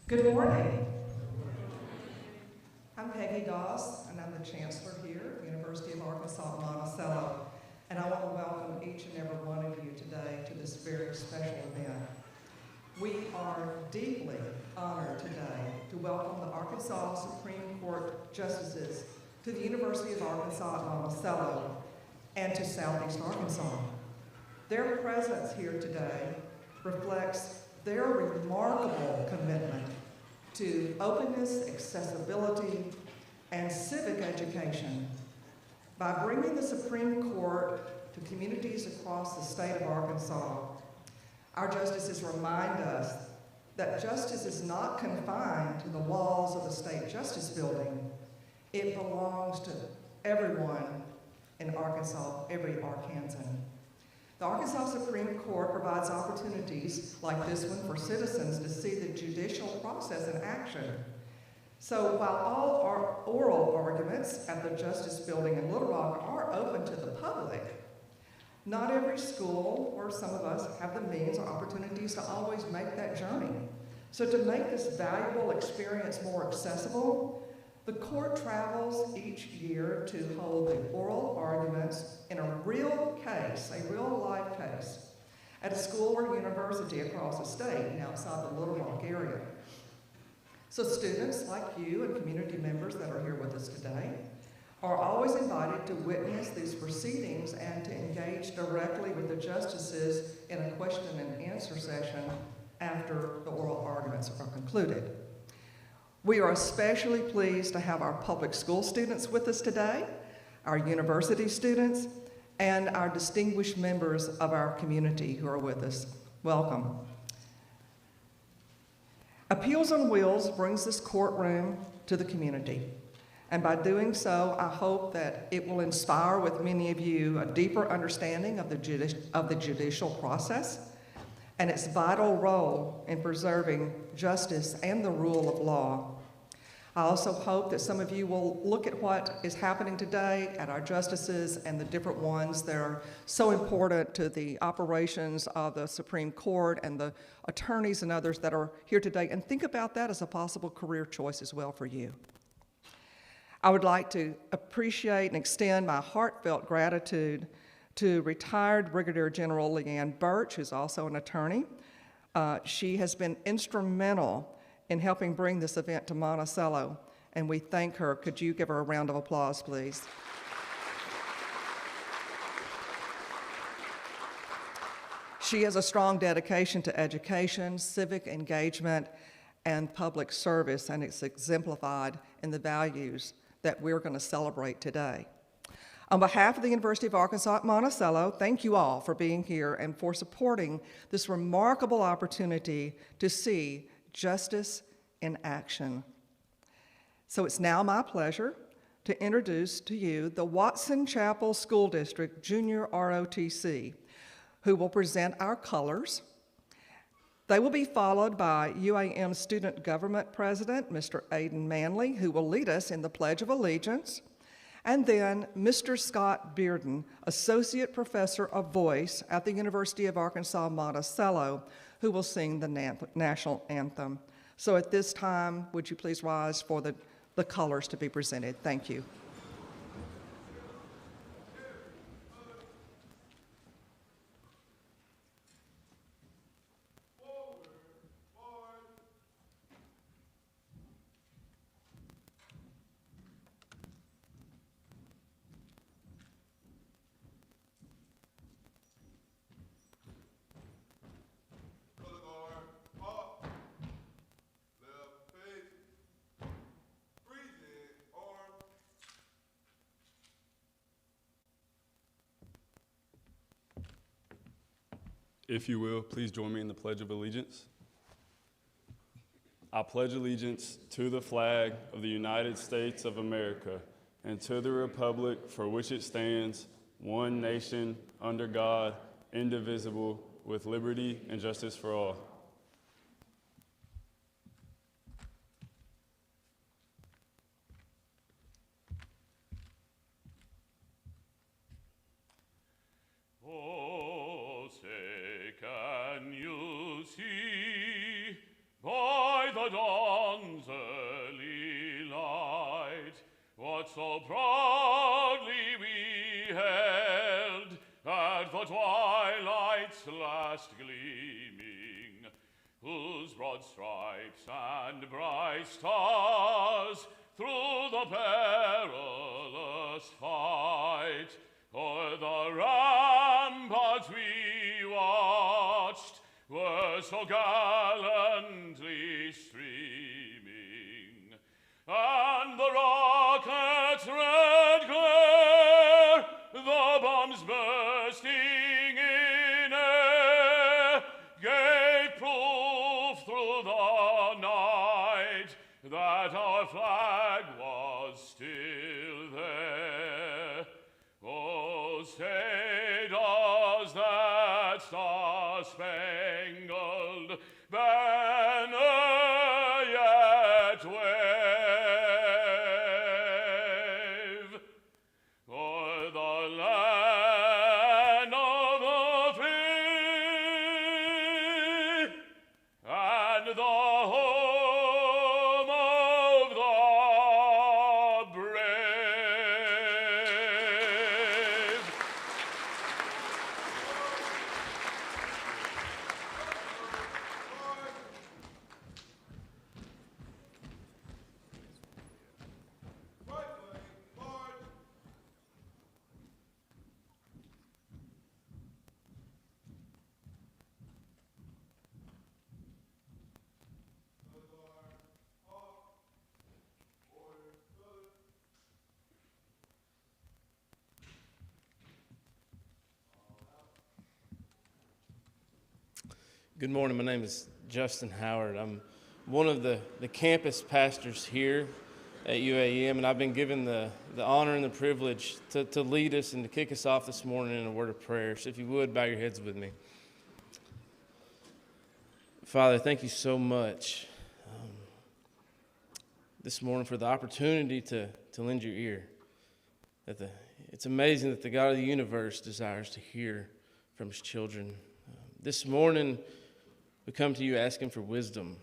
Good morning. I'm Peggy Doss, and I'm the Chancellor here at the University of Arkansas at Monticello, and I want to welcome each and every one of you today to this very special event. We are deeply honored today to welcome the Arkansas Supreme Court Justices to the University of Arkansas at Monticello and to Southeast Arkansas. Their presence here today reflects their remarkable commitment to openness, accessibility, and civic education. By bringing the Supreme Court to communities across the state of Arkansas, our justices remind us that justice is not confined to the walls of the state justice building. It belongs to everyone in Arkansas, every Arkansan. The Arkansas Supreme Court provides opportunities like this one for citizens to see the judicial process in action. So while all our oral arguments at the Justice Building in Little Rock are open to the public, not every school or some of us have the means or opportunities to always make that journey. So to make this valuable experience more accessible, the court travels each year to hold the oral arguments in a real case, a real life case, at a school or university across the state and outside the Little Rock area. So students like you and community members that are here with us today are always invited to witness these proceedings and to engage directly with the justices in a question and answer session after the oral arguments are concluded. We are especially pleased to have our public school students with us today, our university students, and our distinguished members of our community who are with us. Welcome. Appeals on Wheels brings this courtroom to the community. And by doing so, I hope that it will inspire with many of you a deeper understanding of the judicial process and its vital role in preserving justice and the rule of law. I also hope that some of you will look at what is happening today at our justices and the different ones that are so important to the operations of the Supreme Court and the attorneys and others that are here today, and think about that as a possible career choice as well for you. I would like to appreciate and extend my heartfelt gratitude to retired Brigadier General Leanne Birch, who's also an attorney. She has been instrumental in helping bring this event to Monticello, and we thank her. Could you give her a round of applause, please? She has a strong dedication to education, civic engagement, and public service, and it's exemplified in the values that we're going to celebrate today. On behalf of the University of Arkansas at Monticello, thank you all for being here and for supporting this remarkable opportunity to see justice in action. So it's now my pleasure to introduce to you the Watson Chapel School District Junior ROTC, who will present our colors. They will be followed by UAM Student Government President, Mr. Aiden Manley, who will lead us in the Pledge of Allegiance, and then Mr. Scott Bearden, Associate Professor of Voice at the University of Arkansas Monticello, who will sing the national anthem. So at this time, would you please rise for the colors to be presented? Thank you. If you will, please join me in the Pledge of Allegiance. I pledge allegiance to the flag of the United States of America and to the republic for which it stands, one nation, under God, indivisible, with liberty and justice for all. Can you see by the dawn that so proudly we held at the twilight's last gleaming, whose broad stripes and bright stars through the perilous fight o'er the ramparts we watched were so gallantly streaming, and the rocket's red glare, the bombs bursting in air, gave proof through the night that our flag was still there. Oh, say does that star-spangled banner yet wave o'er the land of the free and the home of the brave? Good morning. My name is Justin Howard. I'm one of the campus pastors here at UAM, and I've been given the honor and the privilege to lead us and to kick us off this morning in a word of prayer. So if you would, bow your heads with me. Father, thank you so much this morning for the opportunity to lend your ear. It's amazing that the God of the universe desires to hear from his children. This morning, we come to you asking for wisdom.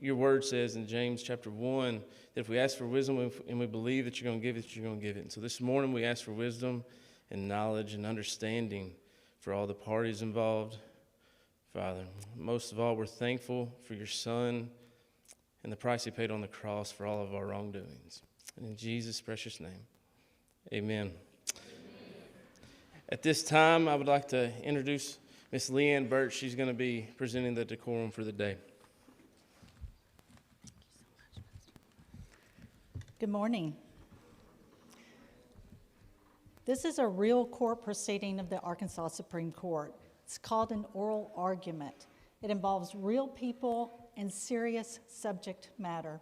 Your word says in James chapter 1 that if we ask for wisdom and we believe that you're going to give it, you're going to give it. And so this morning we ask for wisdom and knowledge and understanding for all the parties involved. Father, most of all, we're thankful for your Son and the price he paid on the cross for all of our wrongdoings. And in Jesus' precious name, amen. At this time, I would like to introduce Miss Leanne Birch. She's going to be presenting the decorum for the day. Good morning. This is a real court proceeding of the Arkansas Supreme Court. It's called an oral argument. It involves real people and serious subject matter.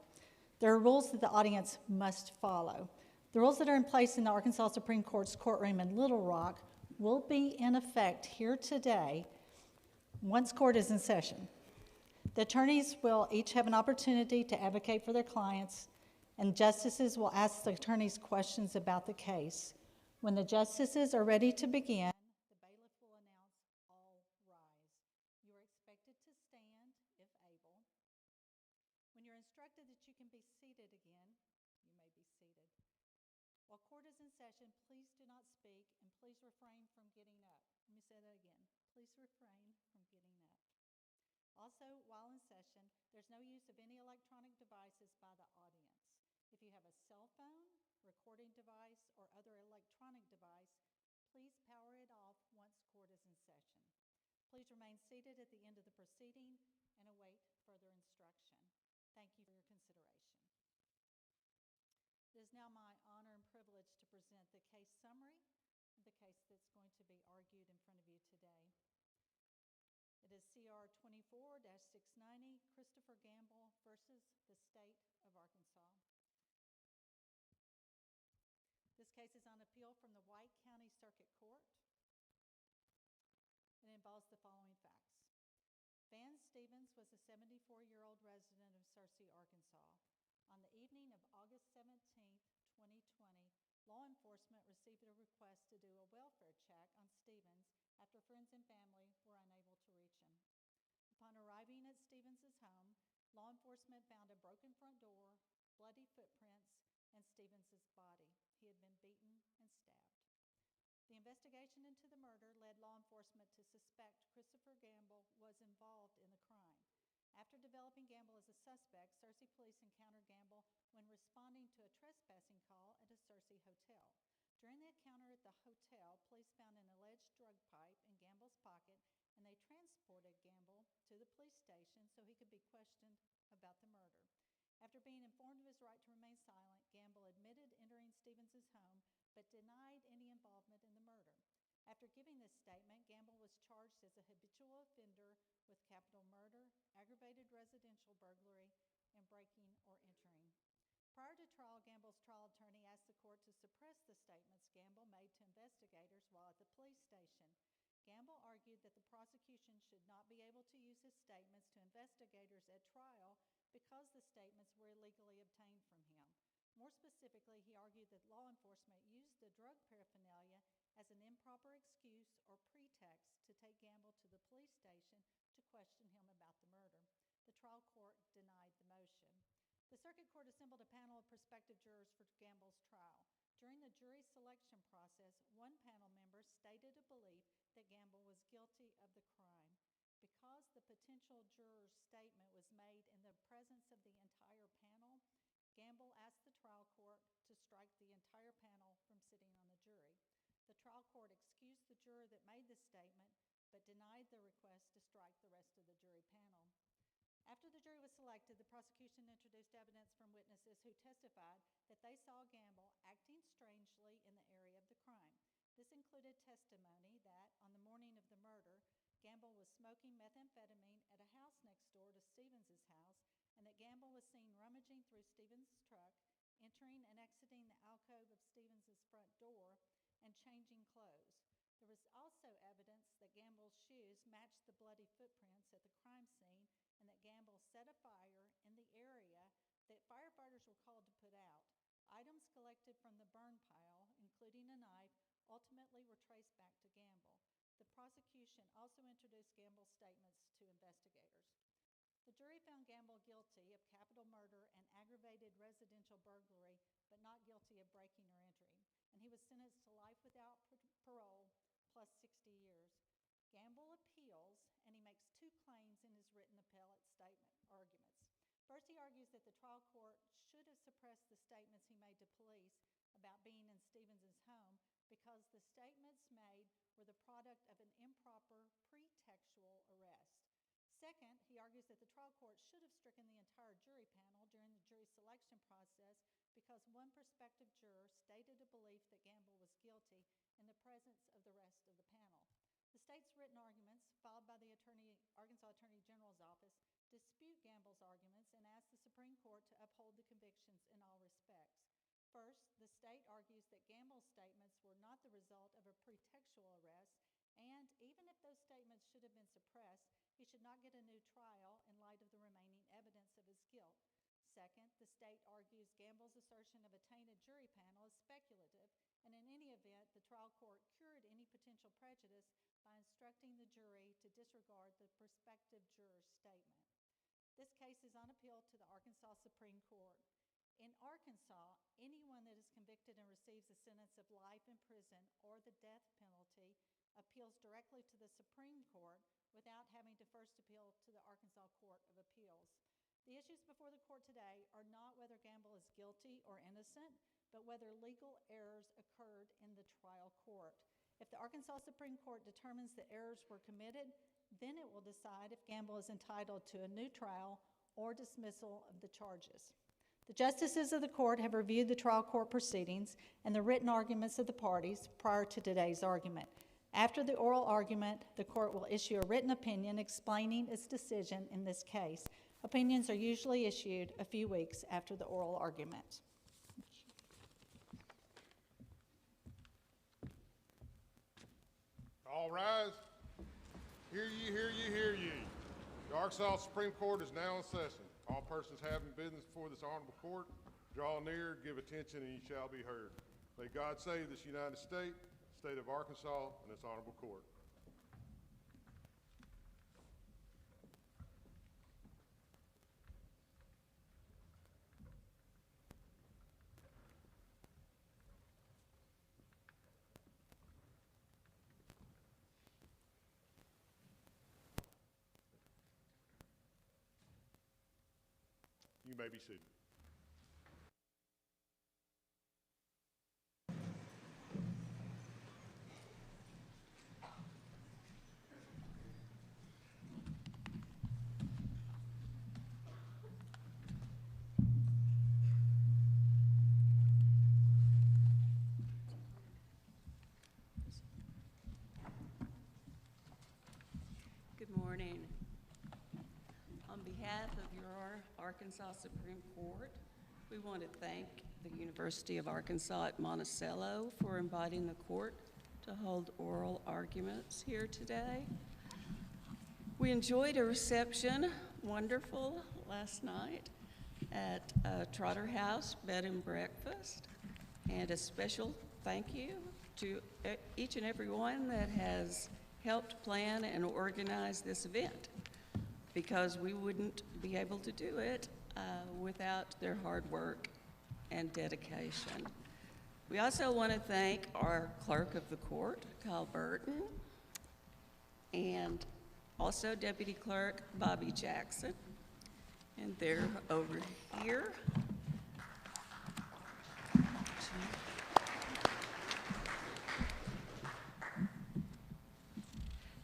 There are rules that the audience must follow. The rules that are in place in the Arkansas Supreme Court's courtroom in Little Rock will be in effect here today once court is in session. The attorneys will each have an opportunity to advocate for their clients, and justices will ask the attorneys questions about the case. When the justices are ready to begin, the bailiff will announce, "All rise." You are expected to stand if able. When you're instructed that you can be seated again, you may be seated. While court is in session, please do not speak and please refrain from getting up. Let me say that again. Please refrain from getting up. Also, while in session, there's no use of any electronic devices by the audience. If you have a cell phone, recording device, or other electronic device, please power it off once court is in session. Please remain seated at the end of the proceeding and await further instruction. Thank you for your consideration. It is now my honor and privilege to present the case summary of the case that's going to be argued in front of you today. It is CR-24-690, Christopher Gamble versus the State of Arkansas. This case is on appeal from the White County Circuit Court. It involves the following facts. Van Stevens was a 74-year-old resident of Searcy, Arkansas. On the evening of August 17, 2020, law enforcement received a request to do a welfare check on Stevens after friends and family were unable to reach him. Upon arriving at Stevens' home, law enforcement found a broken front door, bloody footprints, and Stevens's body. He had been beaten and stabbed. The investigation into the murder led law enforcement to suspect Christopher Gamble was involved in the crime. After developing Gamble as a suspect, Searcy police encountered Gamble when responding to a trespassing call at a Searcy hotel. During the encounter at the hotel, police found an alleged drug pipe in Gamble's pocket, and they transported Gamble to the police station so he could be questioned about the murder. After being informed of his right to remain silent, Gamble admitted entering Stevens's home but denied any involvement in the murder. After giving this statement, Gamble was charged as a habitual offender with capital murder, aggravated residential burglary, and breaking or entering. Prior to trial, Gamble's trial attorney asked the court to suppress the statements Gamble made to investigators while at the police station. Gamble argued that the prosecution should not be able to use his statements to investigators at trial because the statements were illegally obtained from him. More specifically, he argued that law enforcement used the drug paraphernalia as an improper excuse or pretext to take Gamble to the police station to question him about the murder. The trial court denied the motion. The circuit court assembled a panel of prospective jurors for Gamble's trial. During the jury selection process, one panel member stated a belief that Gamble was guilty of the crime. Because the potential juror's statement was made in the presence of the entire panel, Gamble asked the trial court to strike the entire panel from sitting on the jury. The trial court excused the juror that made the statement, but denied the request to strike the rest of the jury panel. After the jury was selected, the prosecution introduced evidence from witnesses who testified that they saw Gamble acting strangely in the area of the crime. This included testimony that, on the morning of the murder, Gamble was smoking methamphetamine at a house next door to Stevens's house, and that Gamble was seen rummaging through Stevens's truck, entering and exiting the alcove of Stevens's front door, and changing clothes. There was also evidence that Gamble's shoes matched the bloody footprints at the crime scene, and that Gamble set a fire in the area that firefighters were called to put out. Items collected from the burn pile, including a knife, ultimately were traced back to Gamble. The prosecution also introduced Gamble's statements to investigators. The jury found Gamble guilty of capital murder and aggravated residential burglary, but not guilty of breaking or entering, and he was sentenced to life without parole plus 60 years. Gamble appeals, and he makes two claims in his written appellate statement arguments. First, he argues that the trial court should have suppressed the statements he made to police about being in Stevens's home because the statements made were the product of an improper pretextual arrest. Second, he argues that the trial court should have stricken the entire jury panel during the jury selection process because one prospective juror stated a belief that Gamble was guilty in the presence of the rest of the panel. The state's written arguments, filed by the Arkansas Attorney General's office, dispute Gamble's arguments and ask the Supreme Court to uphold the convictions in all respects. First, the state argues that Gamble's statements were not the result of a pretextual arrest, and even if those statements should have been suppressed, he should not get a new trial in light of the remaining evidence of his guilt. Second, the state argues Gamble's assertion of a tainted jury panel is speculative, and in any event, the trial court cured any potential prejudice by instructing the jury to disregard the prospective juror's statement. This case is on appeal to the Arkansas Supreme Court. In Arkansas, anyone that is convicted and receives a sentence of life in prison or the death penalty appeals directly to the Supreme Court without having to first appeal to the Arkansas Court of Appeals. The issues before the court today are not whether Gamble is guilty or innocent, but whether legal errors occurred in the trial court. If the Arkansas Supreme Court determines that errors were committed, then it will decide if Gamble is entitled to a new trial or dismissal of the charges. The justices of the court have reviewed the trial court proceedings and the written arguments of the parties prior to today's argument. After the oral argument, the court will issue a written opinion explaining its decision in this case. Opinions are usually issued a few weeks after the oral argument. All rise. Hear ye, hear ye, hear ye. The Arkansas Supreme Court is now in session. All persons having business before this honorable court, draw near, give attention, and ye shall be heard. May God save this United States, state of Arkansas, and this honorable court. You may be seated. Good morning. On behalf of your Arkansas Supreme Court, we want to thank the University of Arkansas at Monticello for inviting the court to hold oral arguments here today. We enjoyed a reception, wonderful, last night at Trotter House Bed and Breakfast, and a special thank you to each and every one that has helped plan and organize this event, because we wouldn't be able to do it without their hard work and dedication. We also want to thank our clerk of the court, Kyle Burton, and also Deputy Clerk Bobby Jackson, and they're over here.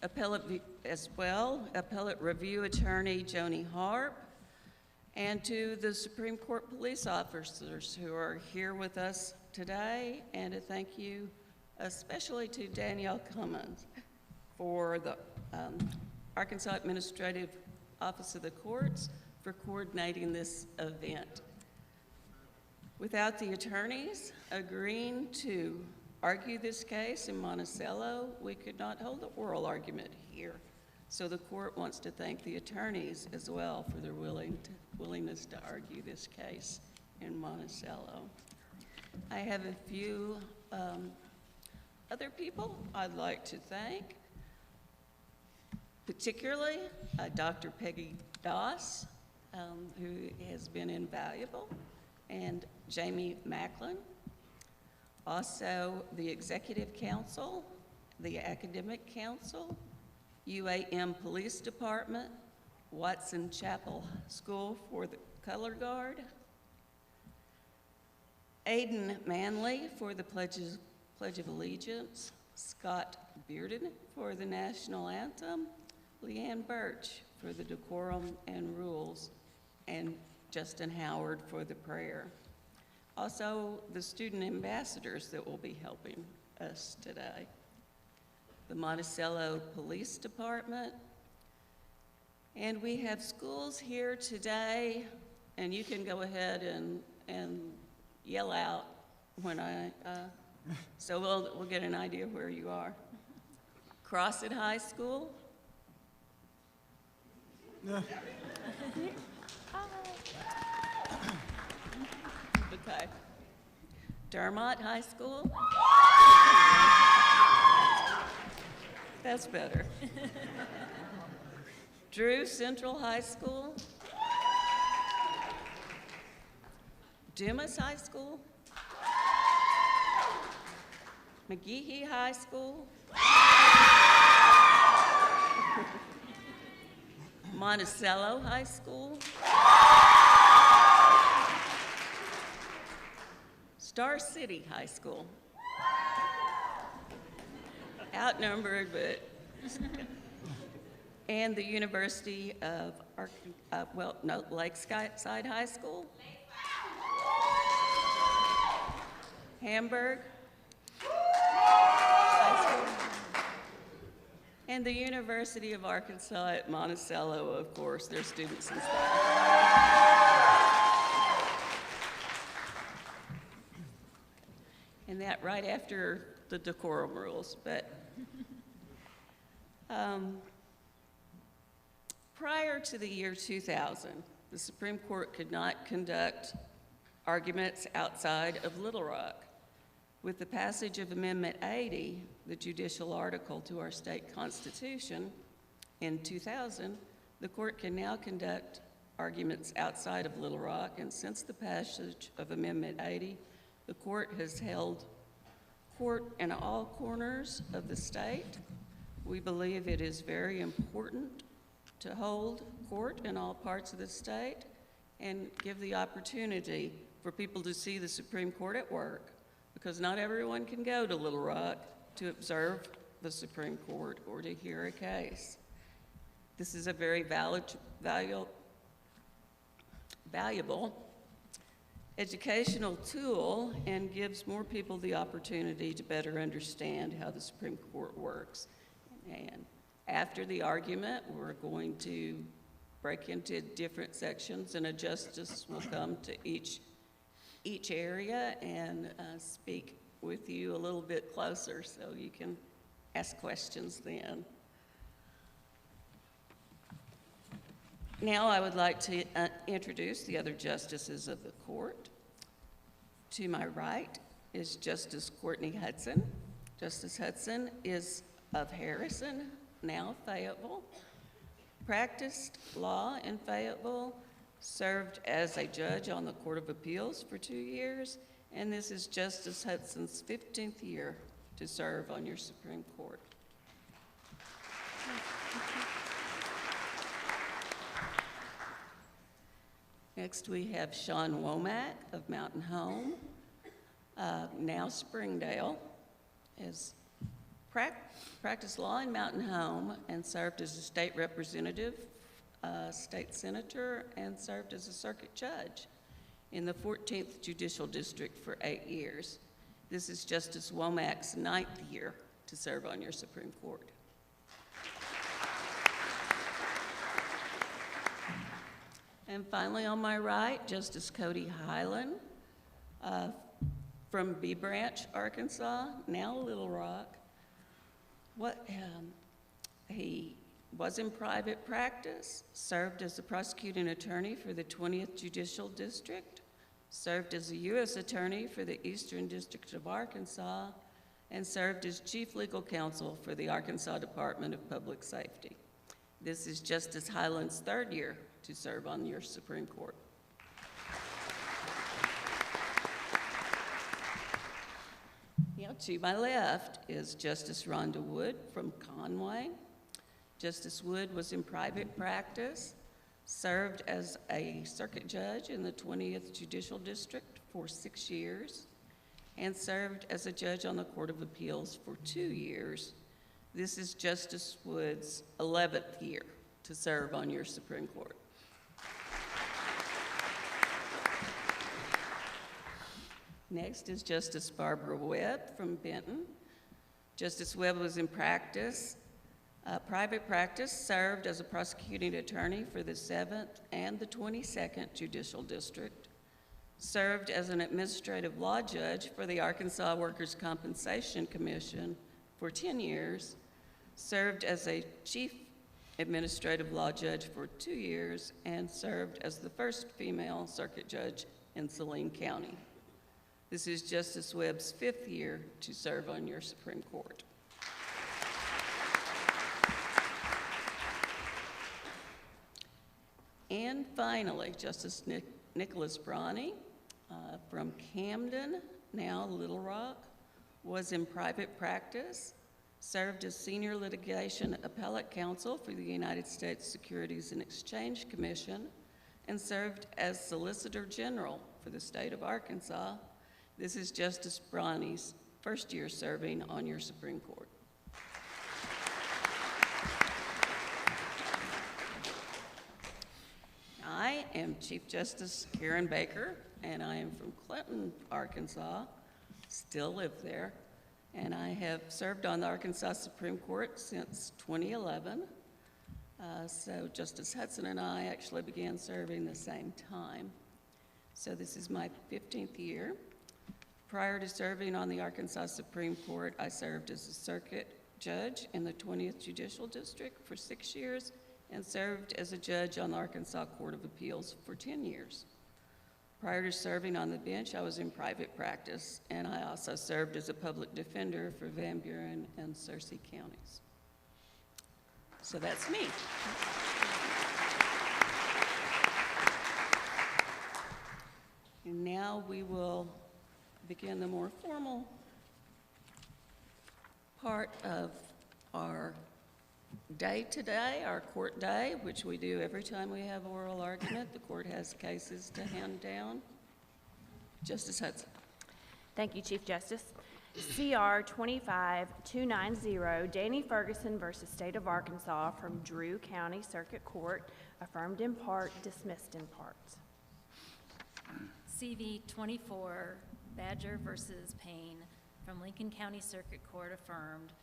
Appellate Review Attorney Joni Harp, and to the Supreme Court police officers who are here with us today, and a thank you especially to Danielle Cummins for the Arkansas Administrative Office of the Courts for coordinating this event. Without the attorneys agreeing to argue this case in Monticello, we could not hold the oral argument here. So the court wants to thank the attorneys as well for their willingness to argue this case in Monticello. I have a few other people I'd like to thank, particularly Dr. Peggy Doss, who has been invaluable, and Jamie Macklin. Also, the Executive Council, the Academic Council, UAM Police Department, Watson Chapel School for the Color Guard, Aiden Manley for the Pledge of Allegiance, Scott Bearden for the National Anthem, Leanne Birch for the Decorum and Rules, and Justin Howard for the prayer. Also, the student ambassadors that will be helping us today. The Monticello Police Department. And we have schools here today, and you can go ahead and yell out when so we'll get an idea where you are. Crossett High School. Okay. Dermott High School. That's better. Drew Central High School. Dumas High School. McGehee High School. Monticello High School. Star City High School. Outnumbered, but and the University of Lakeside High School. Hamburg High School. And the University of Arkansas at Monticello, of course, their students and staff. And that right after the decorum rules, but prior to the year 2000, the Supreme Court could not conduct arguments outside of Little Rock. With the passage of Amendment 80, the judicial article to our state constitution, in 2000, the court can now conduct arguments outside of Little Rock, and since the passage of Amendment 80, the court has held court in all corners of the state. We believe it is very important to hold court in all parts of the state, and give the opportunity for people to see the Supreme Court at work, because not everyone can go to Little Rock to observe the Supreme Court or to hear a case. This is a very valuable educational tool and gives more people the opportunity to better understand how the Supreme Court works. And after the argument, we're going to break into different sections, and a justice will come to each area and speak with you a little bit closer so you can ask questions then. Now I would like to introduce the other justices of the court. To my right is Justice Courtney Hudson. Justice Hudson is of Harrison, now Fayetteville. Practiced law in Fayetteville, served as a judge on the Court of Appeals for 2 years, and this is Justice Hudson's 15th year to serve on your Supreme Court. Next, we have Sean Womack of Mountain Home, now Springdale, has practiced law in Mountain Home and served as a state representative, state senator, and served as a circuit judge in the 14th Judicial District for 8 years. This is Justice Womack's 9th year to serve on your Supreme Court. And finally, on my right, Justice Cody Hyland from B Branch, Arkansas, now Little Rock. He was in private practice, served as a prosecuting attorney for the 20th Judicial District, served as a U.S. attorney for the Eastern District of Arkansas, and served as chief legal counsel for the Arkansas Department of Public Safety. This is Justice Hyland's 3rd year to serve on your Supreme Court. Now, to my left is Justice Rhonda Wood from Conway. Justice Wood was in private practice, served as a circuit judge in the 20th Judicial District for 6 years, and served as a judge on the Court of Appeals for 2 years. This is Justice Wood's 11th year to serve on your Supreme Court. Next is Justice Barbara Webb from Benton. Justice Webb was in practice, private practice, served as a prosecuting attorney for the 7th and the 22nd Judicial District, served as an administrative law judge for the Arkansas Workers' Compensation Commission for 10 years, served as a chief administrative law judge for 2 years, and served as the first female circuit judge in Saline County. This is Justice Webb's 5th year to serve on your Supreme Court. And finally, Justice Nicholas Bronny from Camden, now Little Rock, was in private practice, served as senior litigation appellate counsel for the United States Securities and Exchange Commission, and served as Solicitor General for the state of Arkansas. This is Justice Bronny's 1st year serving on your Supreme Court. I am Chief Justice Karen Baker, and I am from Clinton, Arkansas, still live there, and I have served on the Arkansas Supreme Court since 2011. So Justice Hudson and I actually began serving the same time. So this is my 15th year. Prior to serving on the Arkansas Supreme Court, I served as a circuit judge in the 20th Judicial District for 6 years and served as a judge on the Arkansas Court of Appeals for 10 years. Prior to serving on the bench, I was in private practice, and I also served as a public defender for Van Buren and Searcy counties. So that's me. And now we will begin the more formal part of our day today, our court day, which we do every time we have oral argument. The court has cases to hand down. Justice Hudson. Thank you, Chief Justice. CR-25-290, Danny Ferguson versus State of Arkansas from Drew County Circuit Court, affirmed in part, dismissed in part. CV-24, Badger versus Payne from Lincoln County Circuit Court, affirmed.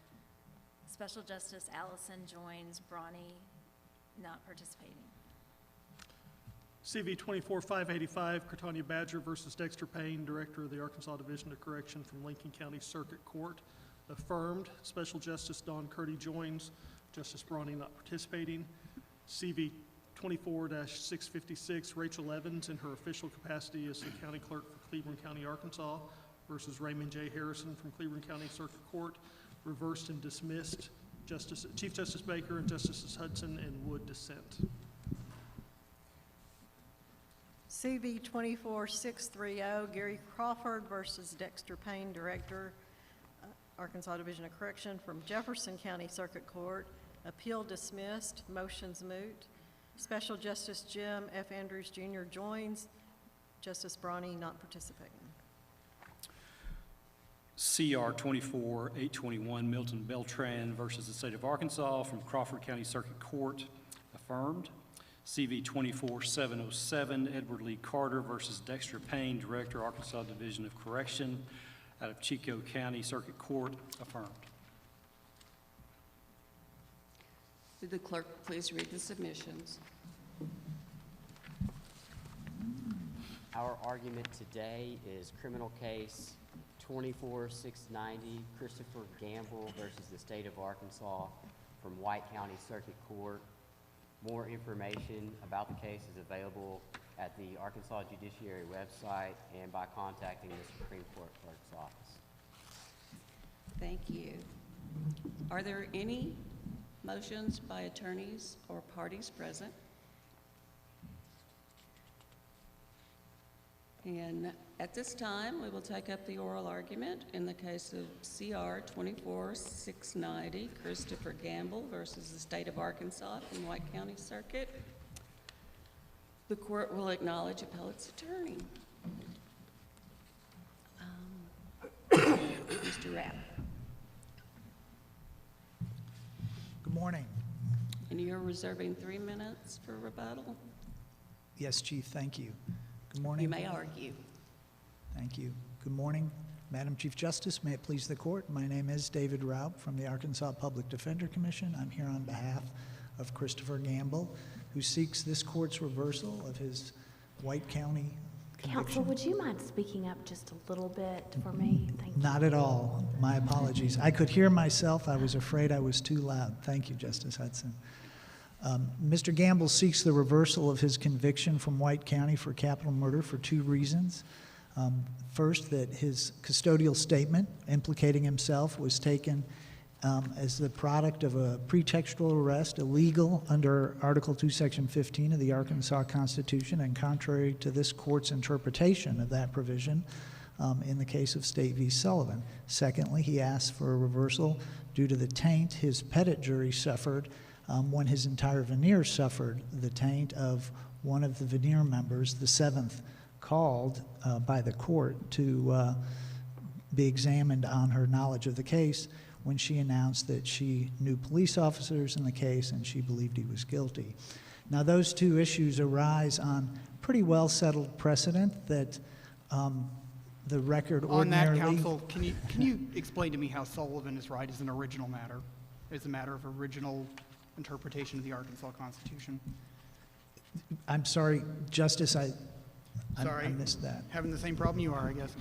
Special Justice Allison joins, Brawny not participating. CV-24-585, Catania Badger versus Dexter Payne, Director of the Arkansas Division of Correction from Lincoln County Circuit Court, affirmed. Special Justice Don Curdy joins, Justice Brawny not participating. CV-24-656, Rachel Evans in her official capacity as the County Clerk for Cleveland County, Arkansas versus Raymond J. Harrison from Cleveland County Circuit Court, reversed and dismissed. Chief Justice Baker and Justices Hudson and Wood dissent. CV-24-630, Gary Crawford versus Dexter Payne, Director, Arkansas Division of Correction from Jefferson County Circuit Court, appeal dismissed, motions moot. Special Justice Jim F. Andrews Jr. joins, Justice Brawny not participating. CR-24-821, Milton Beltran versus the State of Arkansas from Crawford County Circuit Court, affirmed. CV-24-707, Edward Lee Carter versus Dexter Payne, Director, Arkansas Division of Correction, out of Chico County Circuit Court, affirmed. Would the clerk please read the submissions? Our argument today is criminal case 24-690, Christopher Gamble versus the State of Arkansas from White County Circuit Court. More information about the case is available at the Arkansas Judiciary website and by contacting the Supreme Court Clerk's office. Thank you. Are there any motions by attorneys or parties present? And at this time, we will take up the oral argument in the case of CR-24-690, Christopher Gamble versus the State of Arkansas from White County Circuit. The court will acknowledge appellate's attorney. Mr. Rapp. Good morning. And you're reserving 3 minutes for rebuttal? Yes, Chief, thank you. Good morning. You may argue. Thank you. Good morning, Madam Chief Justice. May it please the court. My name is David Raub from the Arkansas Public Defender Commission. I'm here on behalf of Christopher Gamble, who seeks this court's reversal of his White County conviction. Counsel, would you mind speaking up just a little bit for me? Thank you. Not at all. My apologies. I could hear myself. I was afraid I was too loud. Thank you, Justice Hudson. Mr. Gamble seeks the reversal of his conviction from White County for capital murder for 2 reasons. First, that his custodial statement implicating himself was taken as the product of a pretextual arrest, illegal under Article 2, Section 15 of the Arkansas Constitution, and contrary to this court's interpretation of that provision in the case of State v. Sullivan. Secondly, he asked for a reversal due to the taint his petit jury suffered when his entire veneer suffered the taint of one of the veneer members, the 7th, called by the court to be examined on her knowledge of the case when she announced that she knew police officers in the case and she believed he was guilty. Now, those 2 issues arise on pretty well settled precedent that the record ordinarily... On that, counsel, can you explain to me how Sullivan is right as an original matter, as a matter of original interpretation of the Arkansas Constitution? I'm sorry, Justice, I missed that. Having the same problem you are, I guess.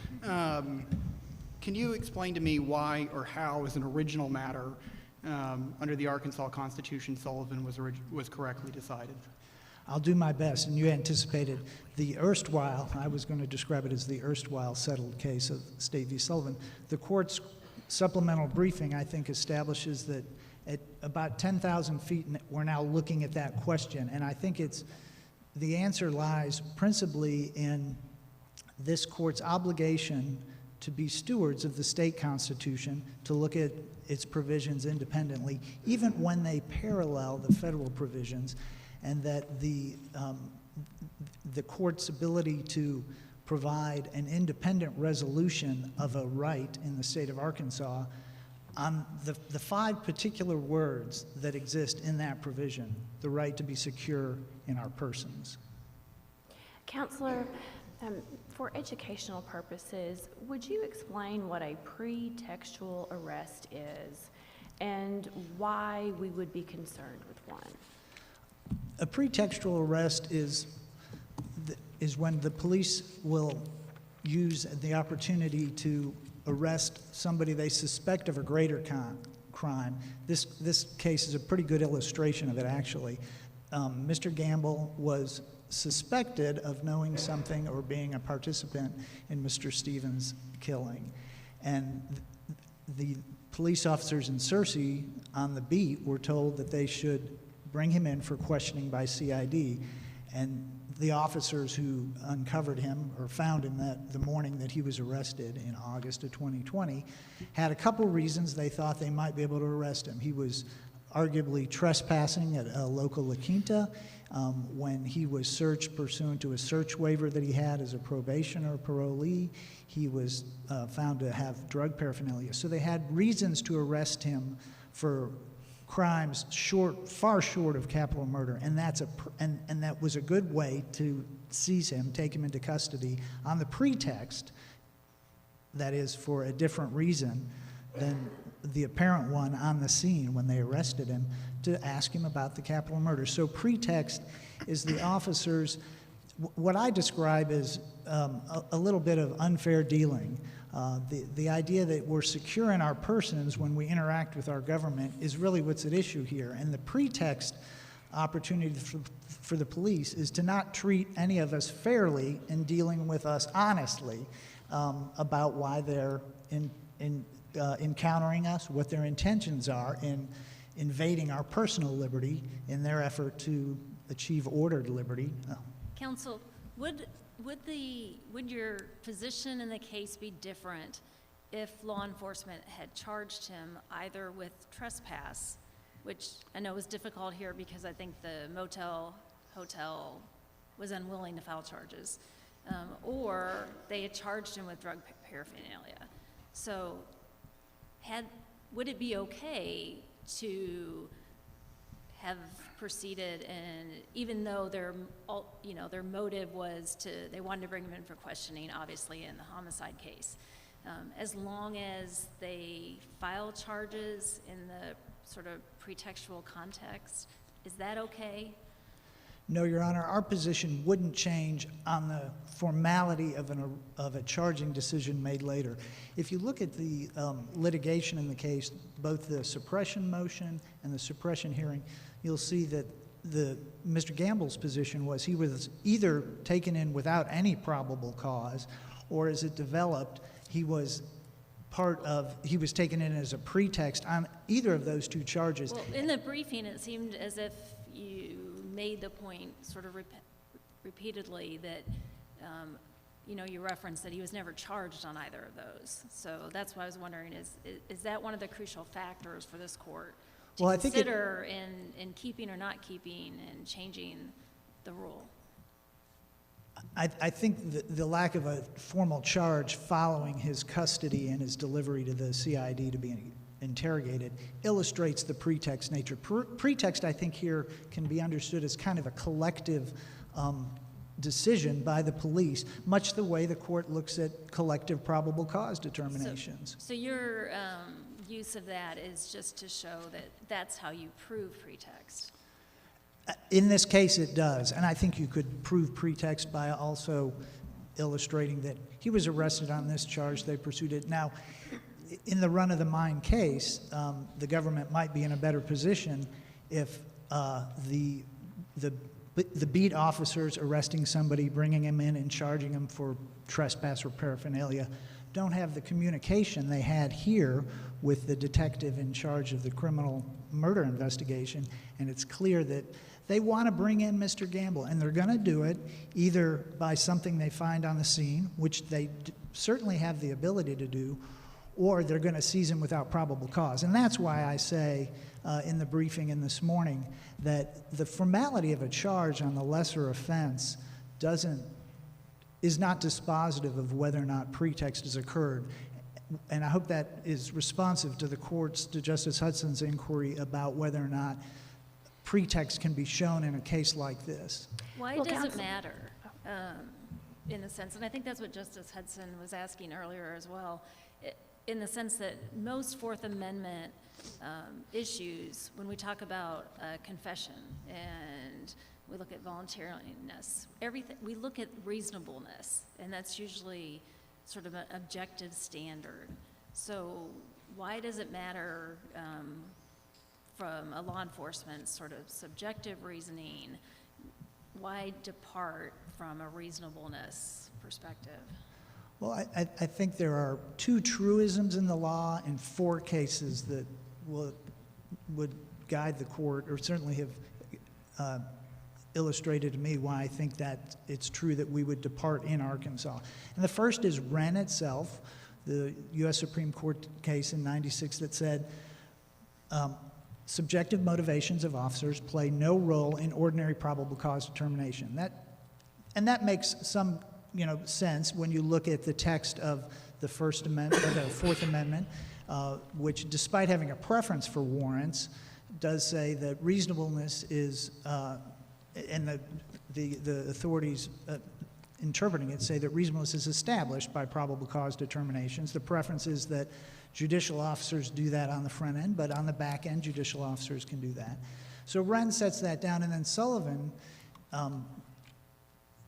Can you explain to me why or how, as an original matter, under the Arkansas Constitution, Sullivan was correctly decided? I'll do my best, and you anticipated the erstwhile, I was going to describe it as the erstwhile settled case of State v. Sullivan. The court's supplemental briefing, I think, establishes that at about 10,000 feet, we're now looking at that question, and I think the answer lies principally in this court's obligation to be stewards of the state constitution, to look at its provisions independently, even when they parallel the federal provisions, and that the court's ability to provide an independent resolution of a right in the state of Arkansas on the 5 particular words that exist in that provision, the right to be secure in our persons. Counselor, for educational purposes, would you explain what a pretextual arrest is and why we would be concerned with one? A pretextual arrest is when the police will use the opportunity to arrest somebody they suspect of a greater crime. This case is a pretty good illustration of it, actually. Mr. Gamble was suspected of knowing something or being a participant in Mr. Stevens' killing. And the police officers in Searcy on the beat were told that they should bring him in for questioning by CID. And the officers who uncovered him or found him the morning that he was arrested in August of 2020 had a couple reasons they thought they might be able to arrest him. He was arguably trespassing at a local La Quinta when he was searched pursuant to a search waiver that he had as a probation or parolee. He was found to have drug paraphernalia. So they had reasons to arrest him for crimes far short of capital murder, and that was a good way to seize him, take him into custody on the pretext, that is, for a different reason than the apparent one on the scene when they arrested him, to ask him about the capital murder. So pretext is the officers, what I describe as a little bit of unfair dealing. The idea that we're secure in our persons when we interact with our government is really what's at issue here. And the pretext opportunity for the police is to not treat any of us fairly in dealing with us honestly about why they're encountering us, what their intentions are in invading our personal liberty in their effort to achieve ordered liberty. Counsel, would your position in the case be different if law enforcement had charged him either with trespass, which I know is difficult here because I think the hotel was unwilling to file charges, or they had charged him with drug paraphernalia? So would it be okay to have proceeded, and even though their motive was they wanted to bring him in for questioning, obviously in the homicide case, as long as they file charges in the sort of pretextual context, is that okay? No, Your Honor, our position wouldn't change on the formality of a charging decision made later. If you look at the litigation in the case, both the suppression motion and the suppression hearing, you'll see that Mr. Gamble's position was he was either taken in without any probable cause, or as it developed, he was taken in as a pretext on either of those two charges. Well, in the briefing, it seemed as if you made the point sort of repeatedly that, you referenced that he was never charged on either of those. So that's why I was wondering, is that one of the crucial factors for this court to consider in keeping or not keeping and changing the rule? I think the lack of a formal charge following his custody and his delivery to the CID to be interrogated illustrates the pretext nature. Pretext, I think, here can be understood as kind of a collective decision by the police, much the way the court looks at collective probable cause determinations. So your use of that is just to show that that's how you prove pretext? In this case, it does. And I think you could prove pretext by also illustrating that he was arrested on this charge, they pursued it. Now, in the run-of-the-mine case, the government might be in a better position if the beat officers arresting somebody, bringing him in and charging him for trespass or paraphernalia don't have the communication they had here with the detective in charge of the criminal murder investigation, and it's clear that They want to bring in Mr. Gamble, and they're going to do it either by something they find on the scene, which they certainly have the ability to do, or they're going to seize him without probable cause. And that's why I say in the briefing in this morning that the formality of a charge on the lesser offense is not dispositive of whether or not pretext has occurred. And I hope that is responsive to Justice Hudson's inquiry about whether or not pretext can be shown in a case like this. Why does it matter, in the sense, and I think that's what Justice Hudson was asking earlier as well, in the sense that most Fourth Amendment issues, when we talk about confession and we look at voluntariness, we look at reasonableness, and that's usually sort of an objective standard. So why does it matter from a law enforcement sort of subjective reasoning? Why depart from a reasonableness perspective? Well, I think there are 2 truisms in the law and 4 cases that would guide the court, or certainly have illustrated to me why I think that it's true that we would depart in Arkansas. And the first is Wren itself, the U.S. Supreme Court case in '96 that said, subjective motivations of officers play no role in ordinary probable cause determination. That makes some sense when you look at the text of the First Amendment, or the Fourth Amendment, which, despite having a preference for warrants, does say that reasonableness is, and the authorities interpreting it say that reasonableness is established by probable cause determinations. The preference is that judicial officers do that on the front end, but on the back end, judicial officers can do that. So Wren sets that down, and then Sullivan,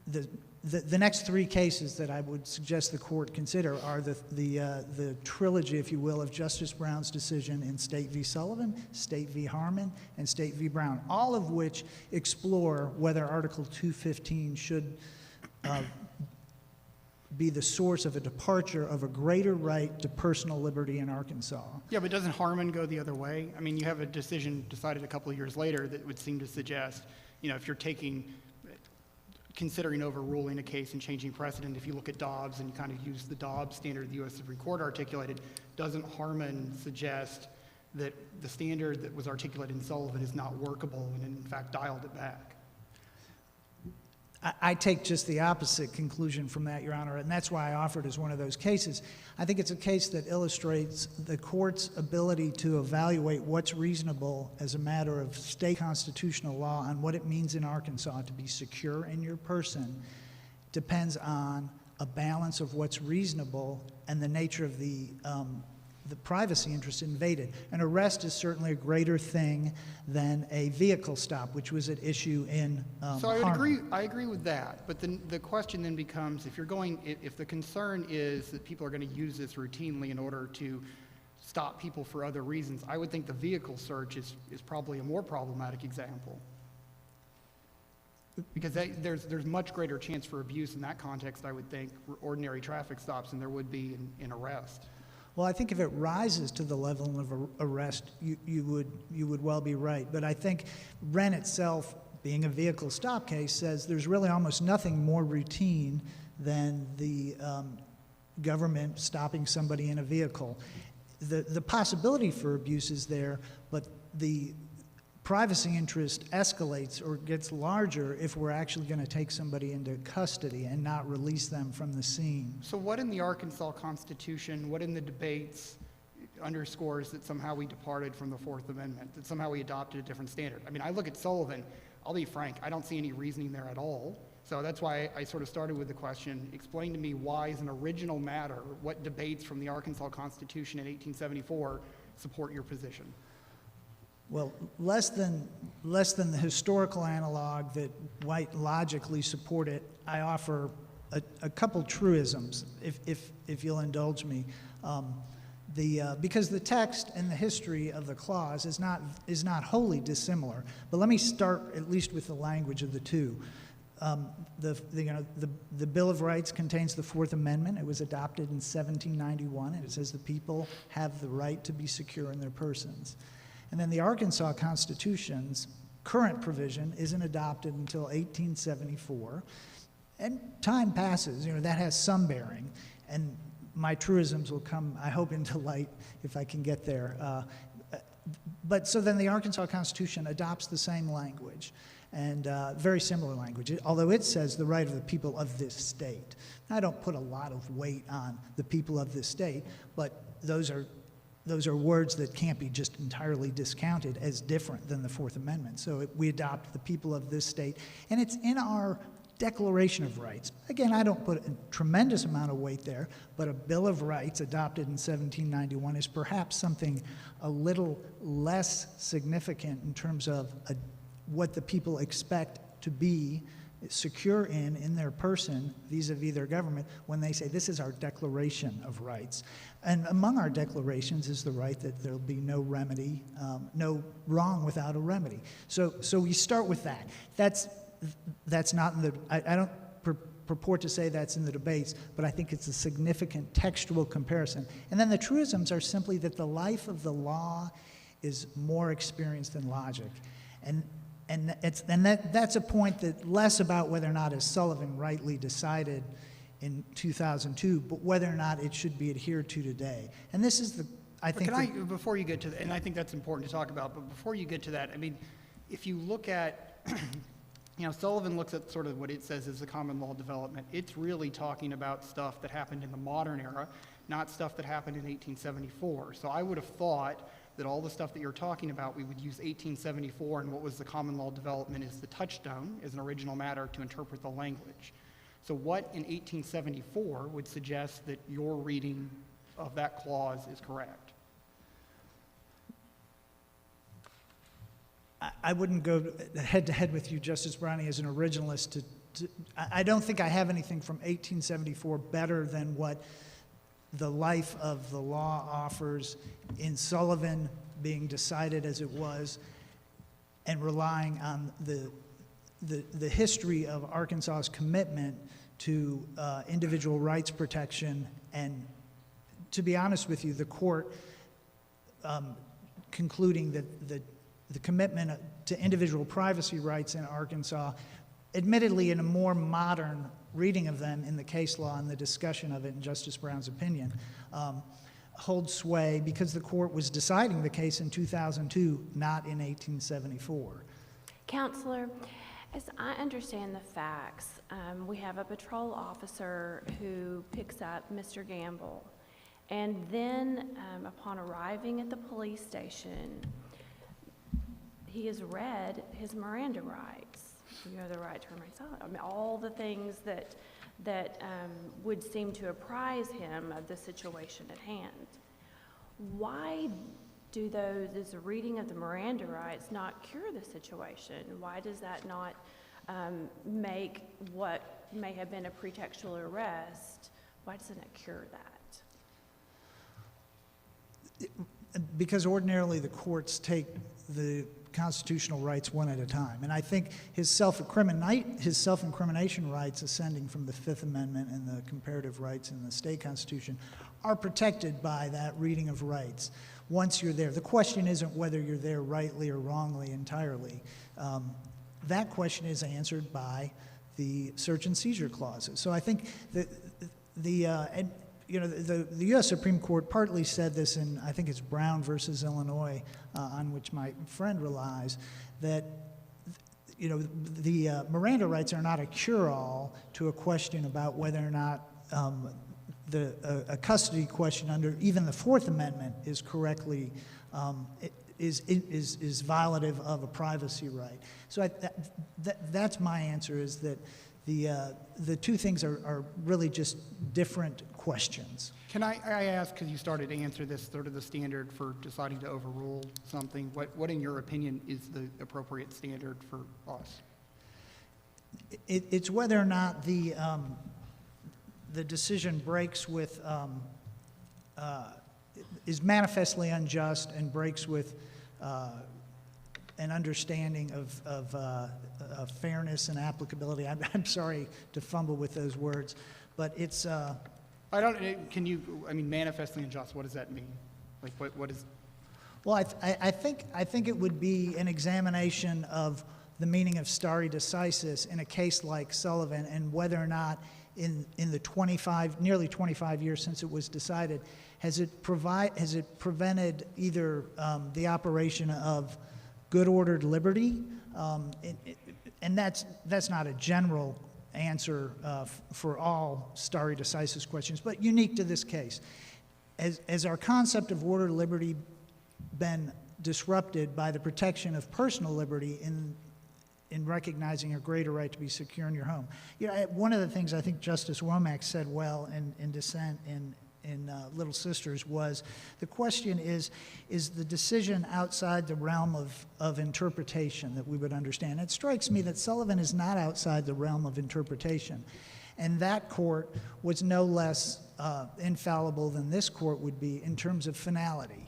the next 3 cases that I would suggest the court consider are the trilogy, if you will, of Justice Brown's decision in State v. Sullivan, State v. Harmon, and State v. Brown, all of which explore whether Article 215 should be the source of a departure of a greater right to personal liberty in Arkansas. Yeah, but doesn't Harmon go the other way? I mean, you have a decision decided a couple of years later that would seem to suggest, if you're considering overruling a case and changing precedent, if you look at Dobbs and you kind of use the Dobbs standard the U.S. Supreme Court articulated, doesn't Harmon suggest that the standard that was articulated in Sullivan is not workable and in fact dialed it back? I take just the opposite conclusion from that, Your Honor, and that's why I offered as one of those cases. I think it's a case that illustrates the court's ability to evaluate what's reasonable as a matter of state constitutional law and what it means in Arkansas to be secure in your person depends on a balance of what's reasonable and the nature of the privacy interest invaded. An arrest is certainly a greater thing than a vehicle stop, which was at issue in So I agree with that, but then the question then becomes, if the concern is that people are going to use this routinely in order to stop people for other reasons, I would think the vehicle search is probably a more problematic example. Because there's much greater chance for abuse in that context, I would think, ordinary traffic stops than there would be in arrest. Well, I think if it rises to the level of arrest, you would well be right. But I think Wren itself, being a vehicle stop case, says there's really almost nothing more routine than the government stopping somebody in a vehicle. The possibility for abuse is there, but the privacy interest escalates or gets larger if we're actually going to take somebody into custody and not release them from the scene. So what in the Arkansas Constitution, what in the debates underscores that somehow we departed from the Fourth Amendment, that somehow we adopted a different standard? I mean, I look at Sullivan, I'll be frank, I don't see any reasoning there at all. So that's why I sort of started with the question, explain to me why as an original matter, what debates from the Arkansas Constitution in 1874 support your position? Well, less than the historical analog that might logically support it, I offer a couple truisms, if you'll indulge me. Because the text and the history of the clause is not wholly dissimilar. But let me start at least with the language of the two. The Bill of Rights contains the Fourth Amendment. It was adopted in 1791, and it says the people have the right to be secure in their persons. And then the Arkansas Constitution's current provision isn't adopted until 1874. And time passes, that has some bearing. And my truisms will come, I hope, into light if I can get there. But so then the Arkansas Constitution adopts the same language, and very similar language, although it says the right of the people of this state. I don't put a lot of weight on the people of this state, but those are words that can't be just entirely discounted as different than the Fourth Amendment. So we adopt the people of this state, and it's in our Declaration of Rights. Again, I don't put a tremendous amount of weight there, but a Bill of Rights adopted in 1791 is perhaps something a little less significant in terms of what the people expect to be secure in their person vis-a-vis their government when they say this is our Declaration of Rights. And among our declarations is the right that there'll be no remedy, no wrong without a remedy. So we start with that. That's not in the, I don't purport to say that's in the debates, but I think it's a significant textual comparison. And then the truisms are simply that the life of the law is more experienced than logic. And that's a point that less about whether or not, as Sullivan rightly decided in 2002, but whether or not it should be adhered to today. And this is before you get to that, and I think that's important to talk about, but before you get to that, I mean, if you look at, Sullivan looks at sort of what it says is the common law development. It's really talking about stuff that happened in the modern era, not stuff that happened in 1874. So I would have thought that all the stuff that you're talking about, we would use 1874 and what was the common law development as the touchstone, as an original matter to interpret the language. So what in 1874 would suggest that your reading of that clause is correct? I wouldn't go head-to-head with you, Justice Browning, as an originalist. I don't think I have anything from 1874 better than what the life of the law offers in Sullivan being decided as it was and relying on the history of Arkansas's commitment to individual rights protection. And to be honest with you, the court concluding that the commitment to individual privacy rights in Arkansas, admittedly in a more modern reading of them in the case law and the discussion of it in Justice Brown's opinion, holds sway because the court was deciding the case in 2002, not in 1874. Counselor, as I understand the facts, we have a patrol officer who picks up Mr. Gamble, and then upon arriving at the police station, he has read his Miranda rights. You have the right to remain silent. I mean, all the things that would seem to apprise him of the situation at hand. Why does the reading of the Miranda rights not cure the situation? Why does that not make what may have been a pretextual arrest, why doesn't it cure that? Because ordinarily the courts take the constitutional rights one at a time. And I think his self-incrimination rights ascending from the Fifth Amendment and the comparative rights in the state constitution are protected by that reading of rights once you're there. The question isn't whether you're there rightly or wrongly entirely. That question is answered by the search and seizure clauses. So I think that the U.S. Supreme Court partly said this in, I think it's Brown versus Illinois, on which my friend relies, that the Miranda rights are not a cure-all to a question about whether or not a custody question under even the Fourth Amendment is correctly is violative of a privacy right. So that's my answer, is that the two things are really just different questions. Can I ask, because you started to answer this, sort of the standard for deciding to overrule something, what in your opinion is the appropriate standard for us? It's whether or not the decision breaks with, is manifestly unjust and breaks with an understanding of fairness and applicability. I'm sorry to fumble with those words, but it's... manifestly unjust, what does that mean? Like, what is... Well, I think it would be an examination of the meaning of stare decisis in a case like Sullivan, and whether or not in the nearly 25 years since it was decided, has it prevented either the operation of good ordered liberty, and that's not a general answer for all stare decisis questions, but unique to this case. As our concept of ordered liberty been disrupted by the protection of personal liberty in recognizing a greater right to be secure in your home. You know, one of the things I think Justice Womack said well in dissent in Little Sisters was, the question is the decision outside the realm of interpretation that we would understand? It strikes me that Sullivan is not outside the realm of interpretation, and that court was no less infallible than this court would be in terms of finality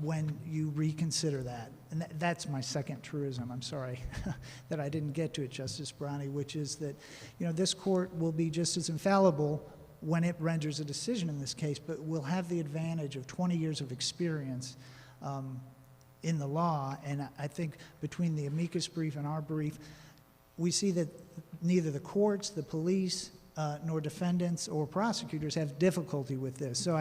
when you reconsider that. And that's my second truism. I'm sorry that I didn't get to it, Justice Brownie, which is that, you know, this court will be just as infallible when it renders a decision in this case, but we'll have the advantage of 20 years of experience in the law. And I think between the amicus brief and our brief, we see that neither the courts, the police, nor defendants or prosecutors have difficulty with this. So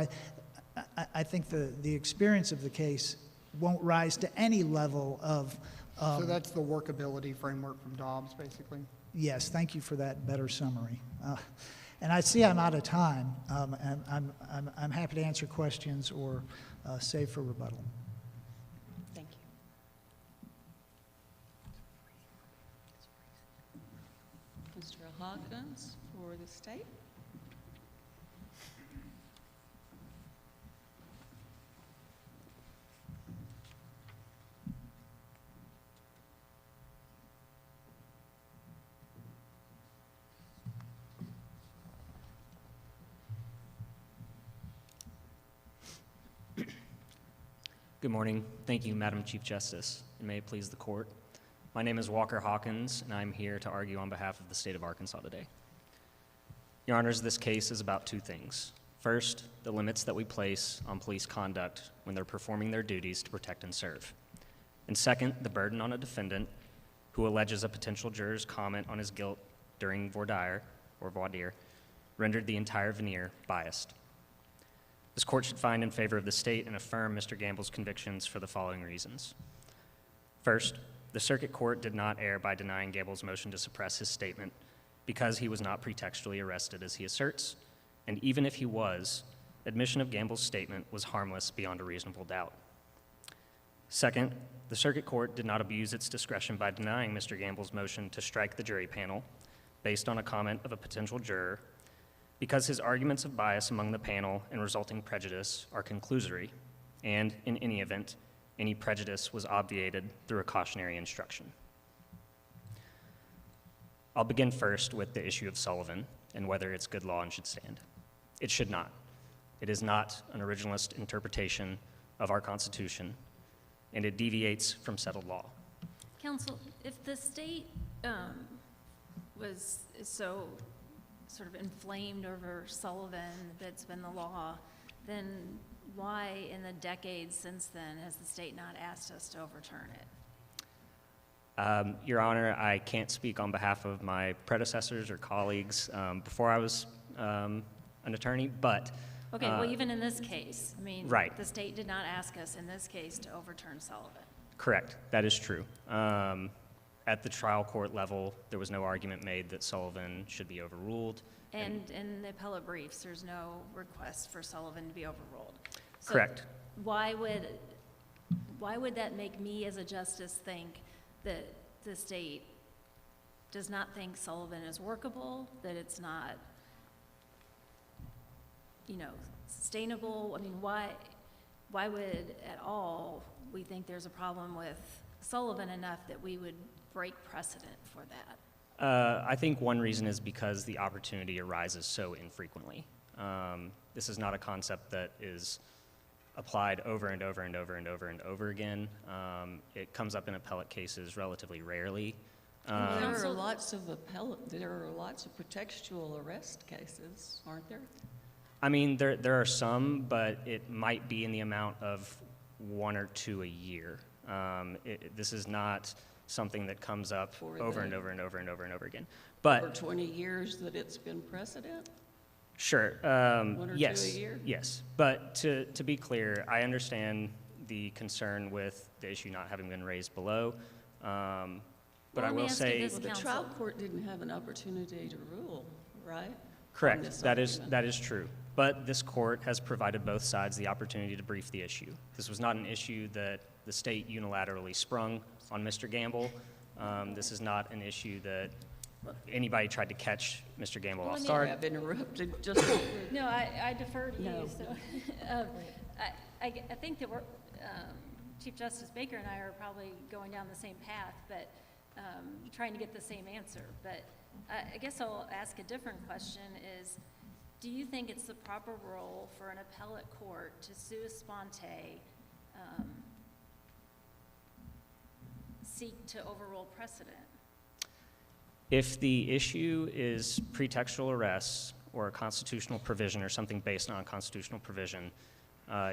I think the experience of the case won't rise to any level of... so that's the workability framework from Dobbs, basically? Yes, thank you for that better summary. And I see I'm out of time. I'm happy to answer questions or save for rebuttal. Thank you. Mr. Hawkins for the state. Good morning. Thank you, Madam Chief Justice, and may it please the court. My name is Walker Hawkins, and I'm here to argue on behalf of the state of Arkansas today. Your Honors, this case is about two things. First, the limits that we place on police conduct when they're performing their duties to protect and serve. And second, the burden on a defendant who alleges a potential juror's comment on his guilt during voir dire rendered the entire veneer biased. This court should find in favor of the state and affirm Mr. Gamble's convictions for the following reasons. First, the circuit court did not err by denying Gamble's motion to suppress his statement because he was not pretextually arrested as he asserts, and even if he was, admission of Gamble's statement was harmless beyond a reasonable doubt. Second, the circuit court did not abuse its discretion by denying Mr. Gamble's motion to strike the jury panel based on a comment of a potential juror because his arguments of bias among the panel and resulting prejudice are conclusory, and in any event, any prejudice was obviated through a cautionary instruction. I'll begin first with the issue of Sullivan and whether it's good law and should stand. It should not. It is not an originalist interpretation of our Constitution, and it deviates from settled law. Counsel, if the state was so sort of inflamed over Sullivan that's been the law, then why in the decades since then has the state not asked us to overturn it? Your Honor, I can't speak on behalf of my predecessors or colleagues before I was an attorney, but... Okay, well, even in this case, I mean, right. The state did not ask us in this case to overturn Sullivan. Correct, that is true. At the trial court level, there was no argument made that Sullivan should be overruled. And in the appellate briefs, there's no request for Sullivan to be overruled. So correct. Why would that make me as a justice think that the state does not think Sullivan is workable, that it's not, sustainable? I mean, why would at all we think there's a problem with Sullivan enough that we would break precedent for that? I think one reason is because the opportunity arises so infrequently. This is not a concept that is applied over and over and over and over and over again. It comes up in appellate cases relatively rarely. There are lots of pretextual arrest cases, aren't there? I mean, there are some, but it might be in the amount of 1 or 2 a year. This is not something that comes up over and over and over and over and over again. But For 20 years that it's been precedent? sure, 1 or yes, 2 a year? yes. But to be clear, I understand the concern with the issue not having been raised below. But I will say, Well, the trial court didn't have an opportunity to rule, right? correct, that is true. But this court has provided both sides the opportunity to brief the issue. This was not an issue that the state unilaterally sprung on Mr. Gamble. This is not an issue that anybody tried to catch Mr. Gamble off guard. I've interrupted just. No, I defer to you, No. so. I think that Chief Justice Baker and I are probably going down the same path, but trying to get the same answer. But I guess I'll ask a different question is, do you think it's the proper role for an appellate court to sua sponte seek to overrule precedent? If the issue is pretextual arrests or a constitutional provision or something based on a constitutional provision,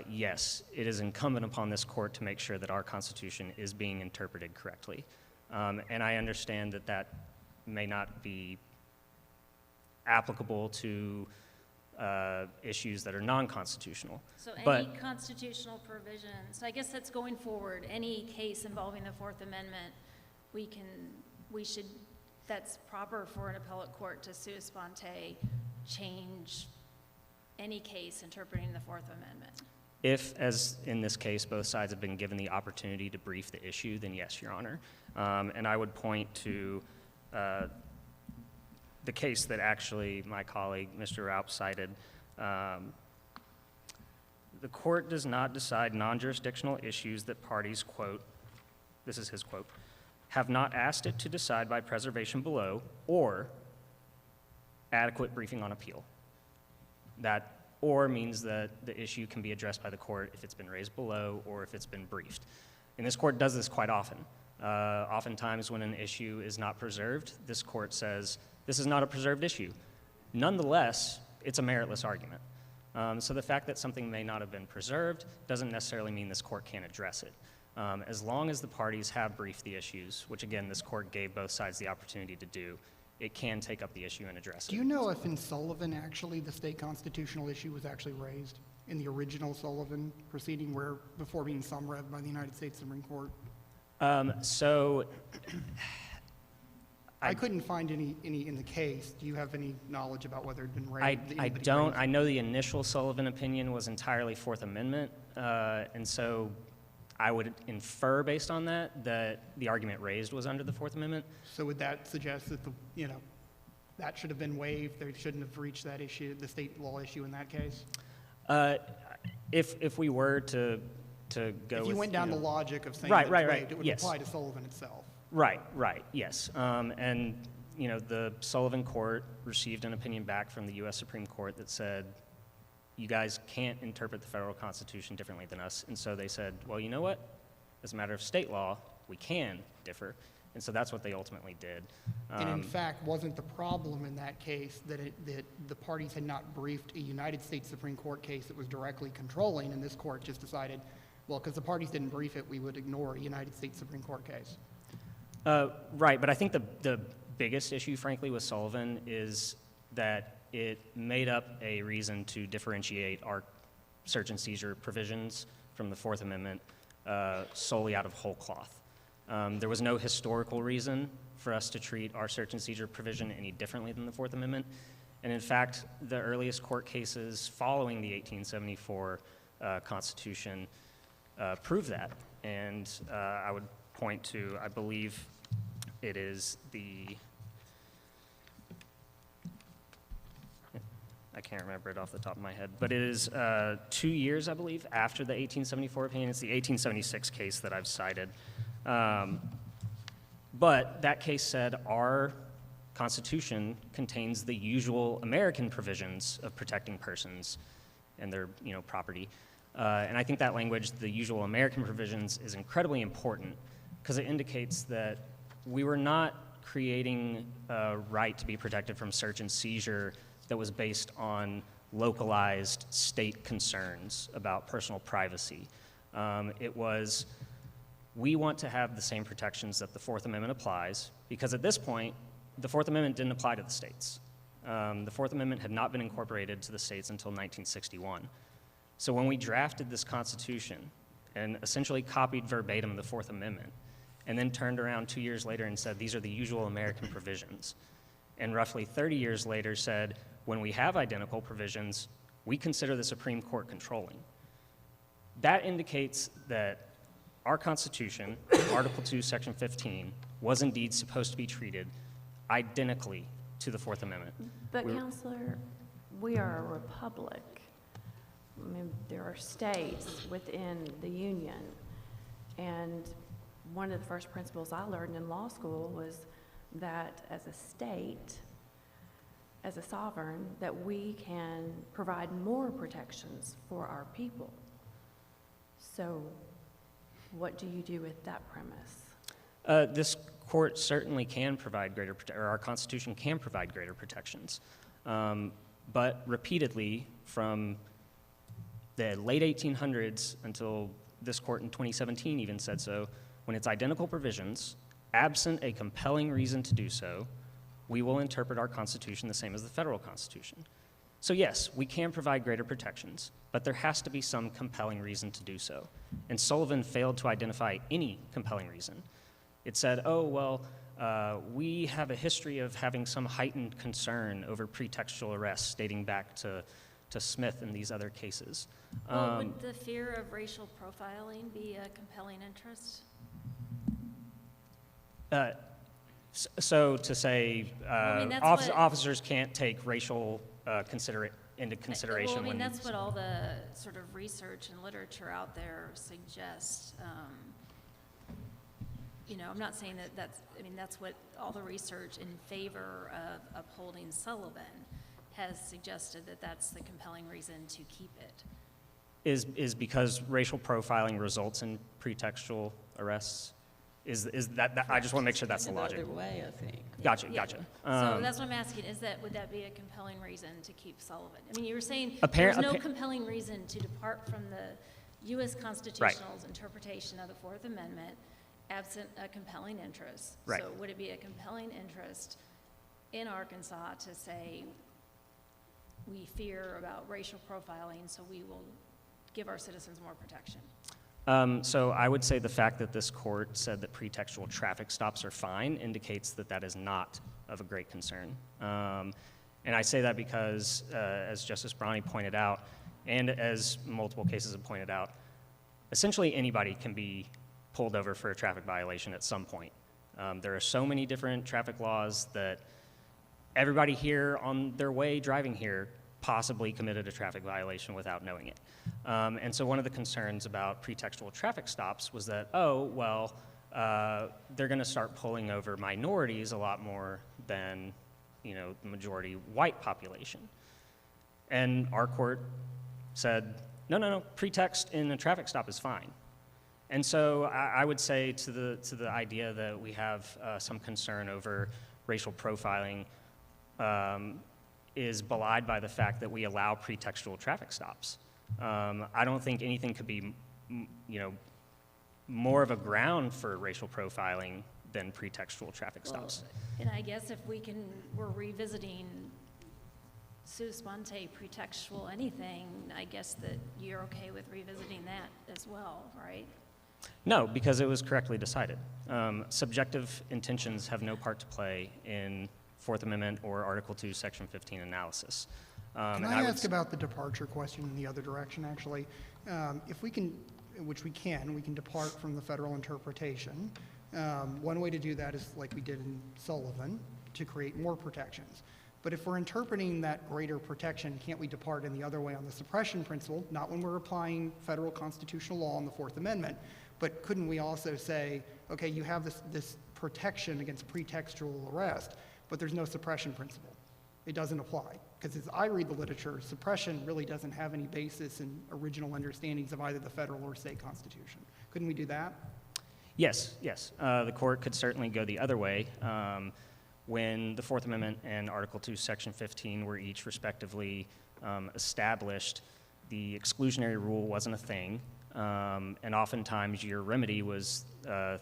yes, it is incumbent upon this court to make sure that our Constitution is being interpreted correctly. And I understand that that may not be applicable to issues that are non-constitutional. So any constitutional provision, so I guess that's going forward, any case involving the Fourth Amendment, that's proper for an appellate court to sua sponte change any case interpreting the Fourth Amendment. If, as in this case, both sides have been given the opportunity to brief the issue, then yes, Your Honor. And I would point to the case that actually my colleague, Mr. Raup, cited. The court does not decide non-jurisdictional issues that parties, quote, this is his quote, have not asked it to decide by preservation below or adequate briefing on appeal. That or means that the issue can be addressed by the court if it's been raised below or if it's been briefed. And this court does this quite often. Oftentimes when an issue is not preserved, this court says, this is not a preserved issue. Nonetheless, it's a meritless argument. So the fact that something may not have been preserved doesn't necessarily mean this court can't address it. As long as the parties have briefed the issues, which again, this court gave both sides the opportunity to do, it can take up the issue and address it. Do you know if in Sullivan, actually, the state constitutional issue was actually raised in the original Sullivan proceeding where, before being summarized by the United States Supreme Court? I couldn't find any in the case. Do you have any knowledge about whether it had been raised? I don't. I know the initial Sullivan opinion was entirely Fourth Amendment, and so I would infer based on that the argument raised was under the Fourth Amendment. So would that suggest that that should have been waived? They shouldn't have reached that issue, the state law issue in that case? If we were to go if you went down the logic of saying right, it would yes. apply to Sullivan itself. Right, yes. And the Sullivan court received an opinion back from the U.S. Supreme Court that said, you guys can't interpret the federal Constitution differently than us. And so they said, well, you know what? As a matter of state law, we can differ. And so that's what they ultimately did. And in fact, wasn't the problem in that case that the parties had not briefed a United States Supreme Court case that was directly controlling, and this court just decided, well, because the parties didn't brief it, we would ignore a United States Supreme Court case? Right, but I think the biggest issue, frankly, with Sullivan is that it made up a reason to differentiate our search and seizure provisions from the Fourth Amendment solely out of whole cloth. There was no historical reason for us to treat our search and seizure provision any differently than the Fourth Amendment. And in fact, the earliest court cases following the 1874 Constitution prove that. And I would point to, I believe it is I can't remember it off the top of my head, but it is 2 years, I believe, after the 1874 opinion. It's the 1876 case that I've cited. But that case said our Constitution contains the usual American provisions of protecting persons and their property. And I think that language, the usual American provisions, is incredibly important because it indicates that we were not creating a right to be protected from search and seizure that was based on localized state concerns about personal privacy. It was, we want to have the same protections that the Fourth Amendment applies, because at this point, the Fourth Amendment didn't apply to the states. The Fourth Amendment had not been incorporated to the states until 1961. So when we drafted this Constitution and essentially copied verbatim the Fourth Amendment, and then turned around 2 years later and said, these are the usual American provisions, and roughly 30 years later said, when we have identical provisions, we consider the Supreme Court controlling. That indicates that our Constitution, Article 2, Section 15, was indeed supposed to be treated identically to the Fourth Amendment. But, Counselor, we are a republic. I mean, there are states within the Union, and one of the first principles I learned in law school was that as a state, as a sovereign, that we can provide more protections for our people. So what do you do with that premise? This court certainly can provide greater, or our Constitution can provide greater protections. But repeatedly, from the late 1800s until this court in 2017 even said so, when it's identical provisions, absent a compelling reason to do so, we will interpret our Constitution the same as the federal Constitution. So yes, we can provide greater protections, but there has to be some compelling reason to do so. And Sullivan failed to identify any compelling reason. It said, oh, well, we have a history of having some heightened concern over pretextual arrests dating back to Smith and these other cases. Well, would the fear of racial profiling be a compelling interest? So to say officers can't take racial into consideration. Well, I mean, that's what all the sort of research and literature out there suggests. You know, I'm not saying that's what all the research in favor of upholding Sullivan has suggested, that that's the compelling reason to keep it. Is because racial profiling results in pretextual arrests? Is that I just want to make sure that's the logic. Another way, I think. Gotcha. So that's what I'm asking, would that be a compelling reason to keep Sullivan? I mean, you were saying there's no compelling reason to depart from the U.S. Constitutional's interpretation of the Fourth Amendment absent a compelling interest. Right. So would it be a compelling interest in Arkansas to say, we fear about racial profiling, so we will give our citizens more protection? So I would say the fact that this court said that pretextual traffic stops are fine indicates that that is not of a great concern. And I say that because, as Justice Brownie pointed out, and as multiple cases have pointed out, essentially anybody can be pulled over for a traffic violation at some point. There are so many different traffic laws that everybody here on their way driving here possibly committed a traffic violation without knowing it. And so one of the concerns about pretextual traffic stops was that, they're going to start pulling over minorities a lot more than, the majority white population. And our court said, no, pretext in a traffic stop is fine. And so I would say to the idea that we have some concern over racial profiling is belied by the fact that we allow pretextual traffic stops. I don't think anything could be, more of a ground for racial profiling than pretextual traffic stops. And I guess if we're revisiting sua sponte, pretextual anything, I guess that you're okay with revisiting that as well, right? No, because it was correctly decided. Subjective intentions have no part to play in Fourth Amendment or Article 2, Section 15 analysis. Can I ask about the departure question in the other direction, actually? If we can, which we can depart from the federal interpretation. One way to do that is like we did in Sullivan, to create more protections. But if we're interpreting that greater protection, can't we depart in the other way on the suppression principle, not when we're applying federal constitutional law in the Fourth Amendment, but couldn't we also say, okay, you have this protection against pretextual arrest, but there's no suppression principle. It doesn't apply. Because as I read the literature, suppression really doesn't have any basis in original understandings of either the federal or state constitution. Couldn't we do that? Yes. The court could certainly go the other way. When the Fourth Amendment and Article 2, Section 15 were each respectively established, the exclusionary rule wasn't a thing, and oftentimes your remedy was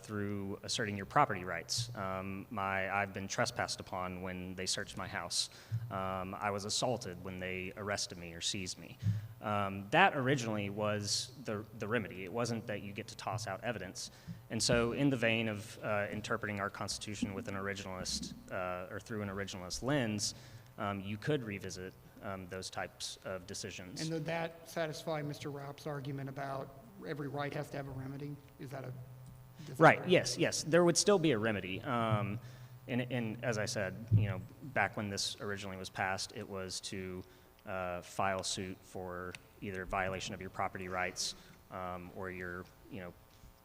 through asserting your property rights. I've been trespassed upon when they searched my house. I was assaulted when they arrested me or seized me. That originally was the remedy. It wasn't that you get to toss out evidence. And so in the vein of interpreting our Constitution with an originalist or through an originalist lens, you could revisit those types of decisions. And would that satisfy Mr. Raup's argument about every right has to have a remedy? Is that right? Yes. There would still be a remedy. And as I said, back when this originally was passed, it was to file suit for either violation of your property rights or your,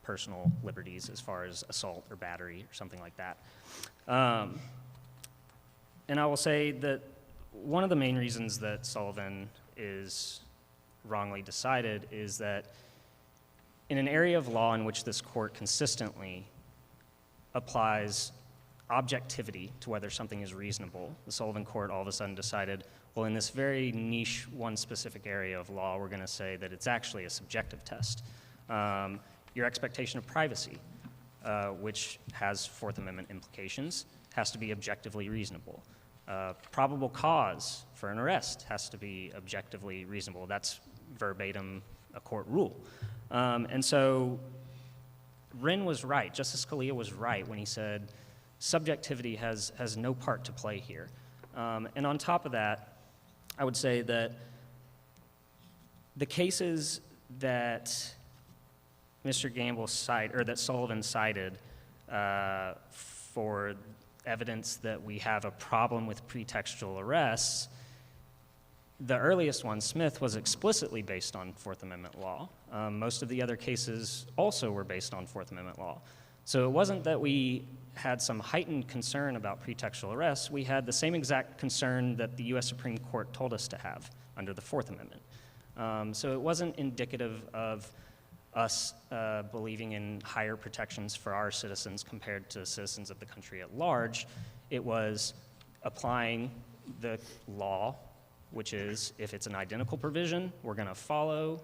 personal liberties as far as assault or battery or something like that. And I will say that one of the main reasons that Sullivan is wrongly decided is that in an area of law in which this court consistently applies objectivity to whether something is reasonable, the Sullivan court all of a sudden decided, well, in this very niche, one specific area of law, we're going to say that it's actually a subjective test. Your expectation of privacy, which has Fourth Amendment implications, has to be objectively reasonable. Probable cause for an arrest has to be objectively reasonable. That's verbatim a court rule. And so Wren was right. Justice Scalia was right when he said subjectivity has no part to play here. And on top of that, I would say that the cases that Mr. Gamble cited, or that Sullivan cited for evidence that we have a problem with pretextual arrests, the earliest one, Smith, was explicitly based on Fourth Amendment law. Most of the other cases also were based on Fourth Amendment law. So it wasn't that we had some heightened concern about pretextual arrests. We had the same exact concern that the U.S. Supreme Court told us to have under the Fourth Amendment. So it wasn't indicative of us believing in higher protections for our citizens compared to citizens of the country at large. It was applying the law, which is if it's an identical provision, we're going to follow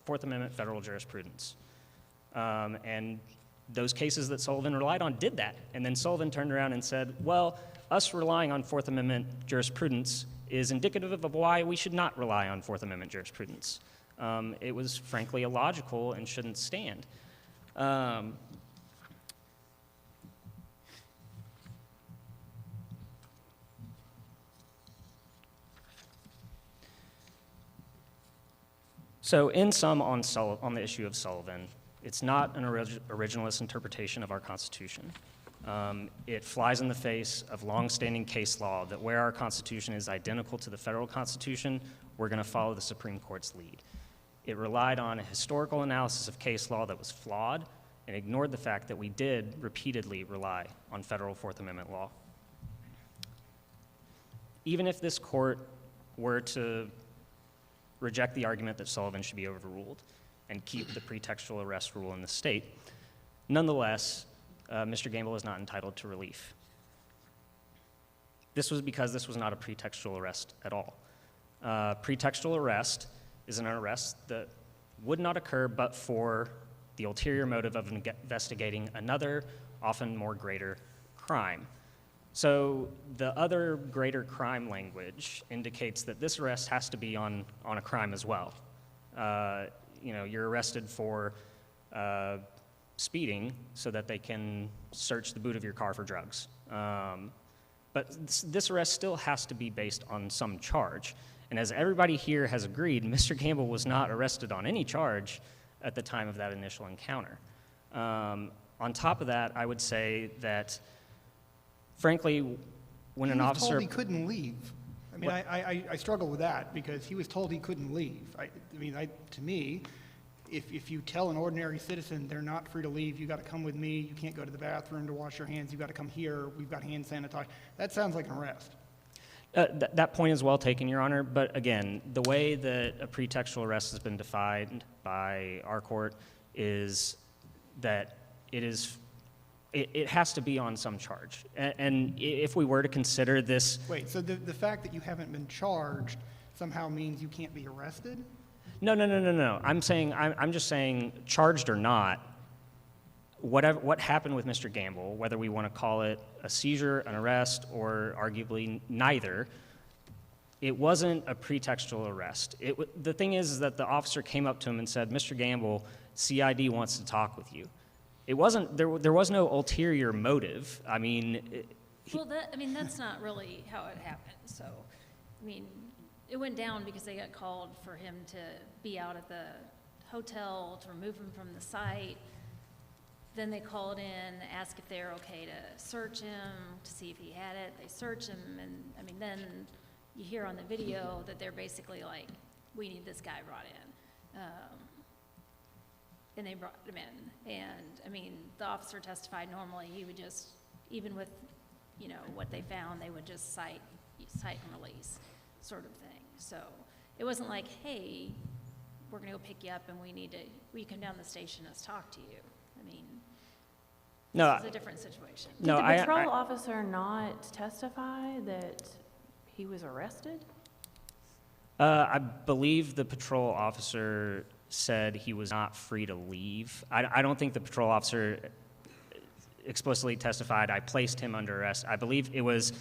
Fourth Amendment federal jurisprudence. And those cases that Sullivan relied on did that. And then Sullivan turned around and said, well, us relying on Fourth Amendment jurisprudence is indicative of why we should not rely on Fourth Amendment jurisprudence. It was frankly illogical and shouldn't stand. So in sum, on the issue of Sullivan, it's not an originalist interpretation of our Constitution. It flies in the face of longstanding case law that where our Constitution is identical to the federal Constitution, we're going to follow the Supreme Court's lead. It relied on a historical analysis of case law that was flawed and ignored the fact that we did repeatedly rely on federal Fourth Amendment law. Even if this court were to reject the argument that Sullivan should be overruled and keep the pretextual arrest rule in the state, nonetheless, Mr. Gamble is not entitled to relief. This was because this was not a pretextual arrest at all. Pretextual arrest is an arrest that would not occur but for the ulterior motive of investigating another, often more greater crime. So the other greater crime language indicates that this arrest has to be on a crime as well. You're arrested for speeding so that they can search the boot of your car for drugs. But this arrest still has to be based on some charge. And as everybody here has agreed, Mr. Gamble was not arrested on any charge at the time of that initial encounter. On top of that, I would say that, frankly, when an officer... He was told he couldn't leave. I mean, I struggle with that because he was told he couldn't leave. To me, if you tell an ordinary citizen they're not free to leave, you got to come with me, you can't go to the bathroom to wash your hands, you got to come here, we've got hand sanitizer, that sounds like an arrest. That point is well taken, Your Honor, but again, the way that a pretextual arrest has been defined by our court is that it has to be on some charge. And if we were to consider this... Wait, so the fact that you haven't been charged somehow means you can't be arrested? No. I'm just saying, charged or not, what happened with Mr. Gamble, whether we want to call it a seizure, an arrest, or arguably neither, it wasn't a pretextual arrest. The thing is that the officer came up to him and said, "Mr. Gamble, CID wants to talk with you." It wasn't, there was no ulterior motive. I mean, that's not really how it happened. So, I mean, it went down because they got called for him to be out at the hotel, to remove him from the site. Then they called in, asked if they're okay to search him, to see if he had it. They search him, and I mean, then you hear on the video that they're basically like, "We need this guy brought in." And they brought him in. And I mean, the officer testified normally he would just, even with, what they found, they would just cite and release sort of thing. So it wasn't like, "Hey, we're gonna go pick you up and will you come down to the station and let's talk to you." I mean, this is a different situation. Did the patrol officer not testify that he was arrested? I believe the patrol officer said he was not free to leave. I don't think the patrol officer explicitly testified, "I placed him under arrest." I believe it was,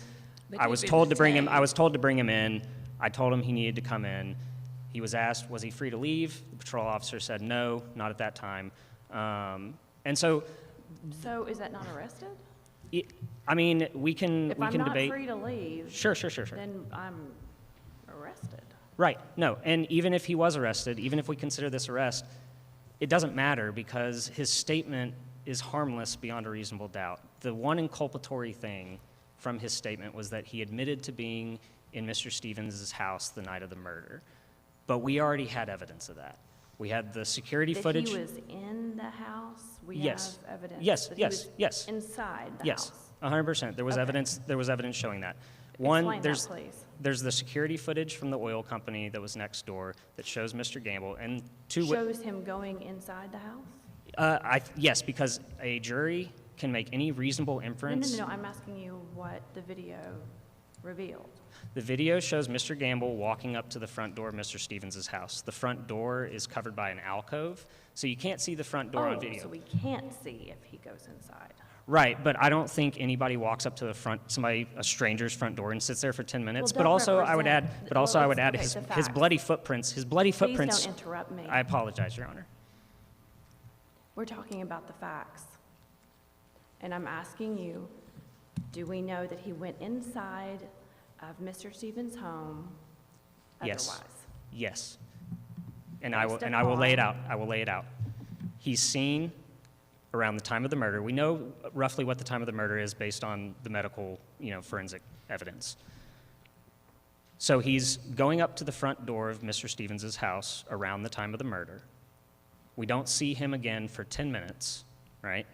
I was told to bring him in. I told him he needed to come in. He was asked, was he free to leave? The patrol officer said no, not at that time. And so is that not arrested? I mean, we can If debate. I'm not free to leave, Sure. then I'm arrested. Right, no, and even if he was arrested, even if we consider this arrest, it doesn't matter because his statement is harmless beyond a reasonable doubt. The one inculpatory thing from his statement was that he admitted to being in Mr. Stevens' house the night of the murder. But we already had evidence of that. We had the security footage. That he was in the house? We Yes. have evidence Yes, that yes, he was yes. inside the Yes, house? 100%. There was Okay. evidence showing that. Explain that, please. There's the security footage from the oil company that was next door that shows Mr. Gamble, and Shows him going inside the house? Yes, because a jury can make any reasonable inference. No, I'm asking you what the video revealed. The video shows Mr. Gamble walking up to the front door of Mr. Stevens' house. The front door is covered by an alcove, so you can't see the front door on video. So we can't see if he goes inside. Right, but I don't think anybody walks up to the front, a stranger's front door and sits there for 10 minutes. Well, But don't also, I would add, okay, his facts. bloody footprints. His bloody footprints. Please don't interrupt me. I apologize, Your Honor. We're talking about the facts. And I'm asking you, do we know that he went inside of Mr. Stevens' home Yes. otherwise? Yes. And Based I will lay it upon- out. I will lay it out. He's seen around the time of the murder. We know roughly what the time of the murder is based on the medical, forensic evidence. So he's going up to the front door of Mr. Stevens' house around the time of the murder. We don't see him again for 10 minutes, right?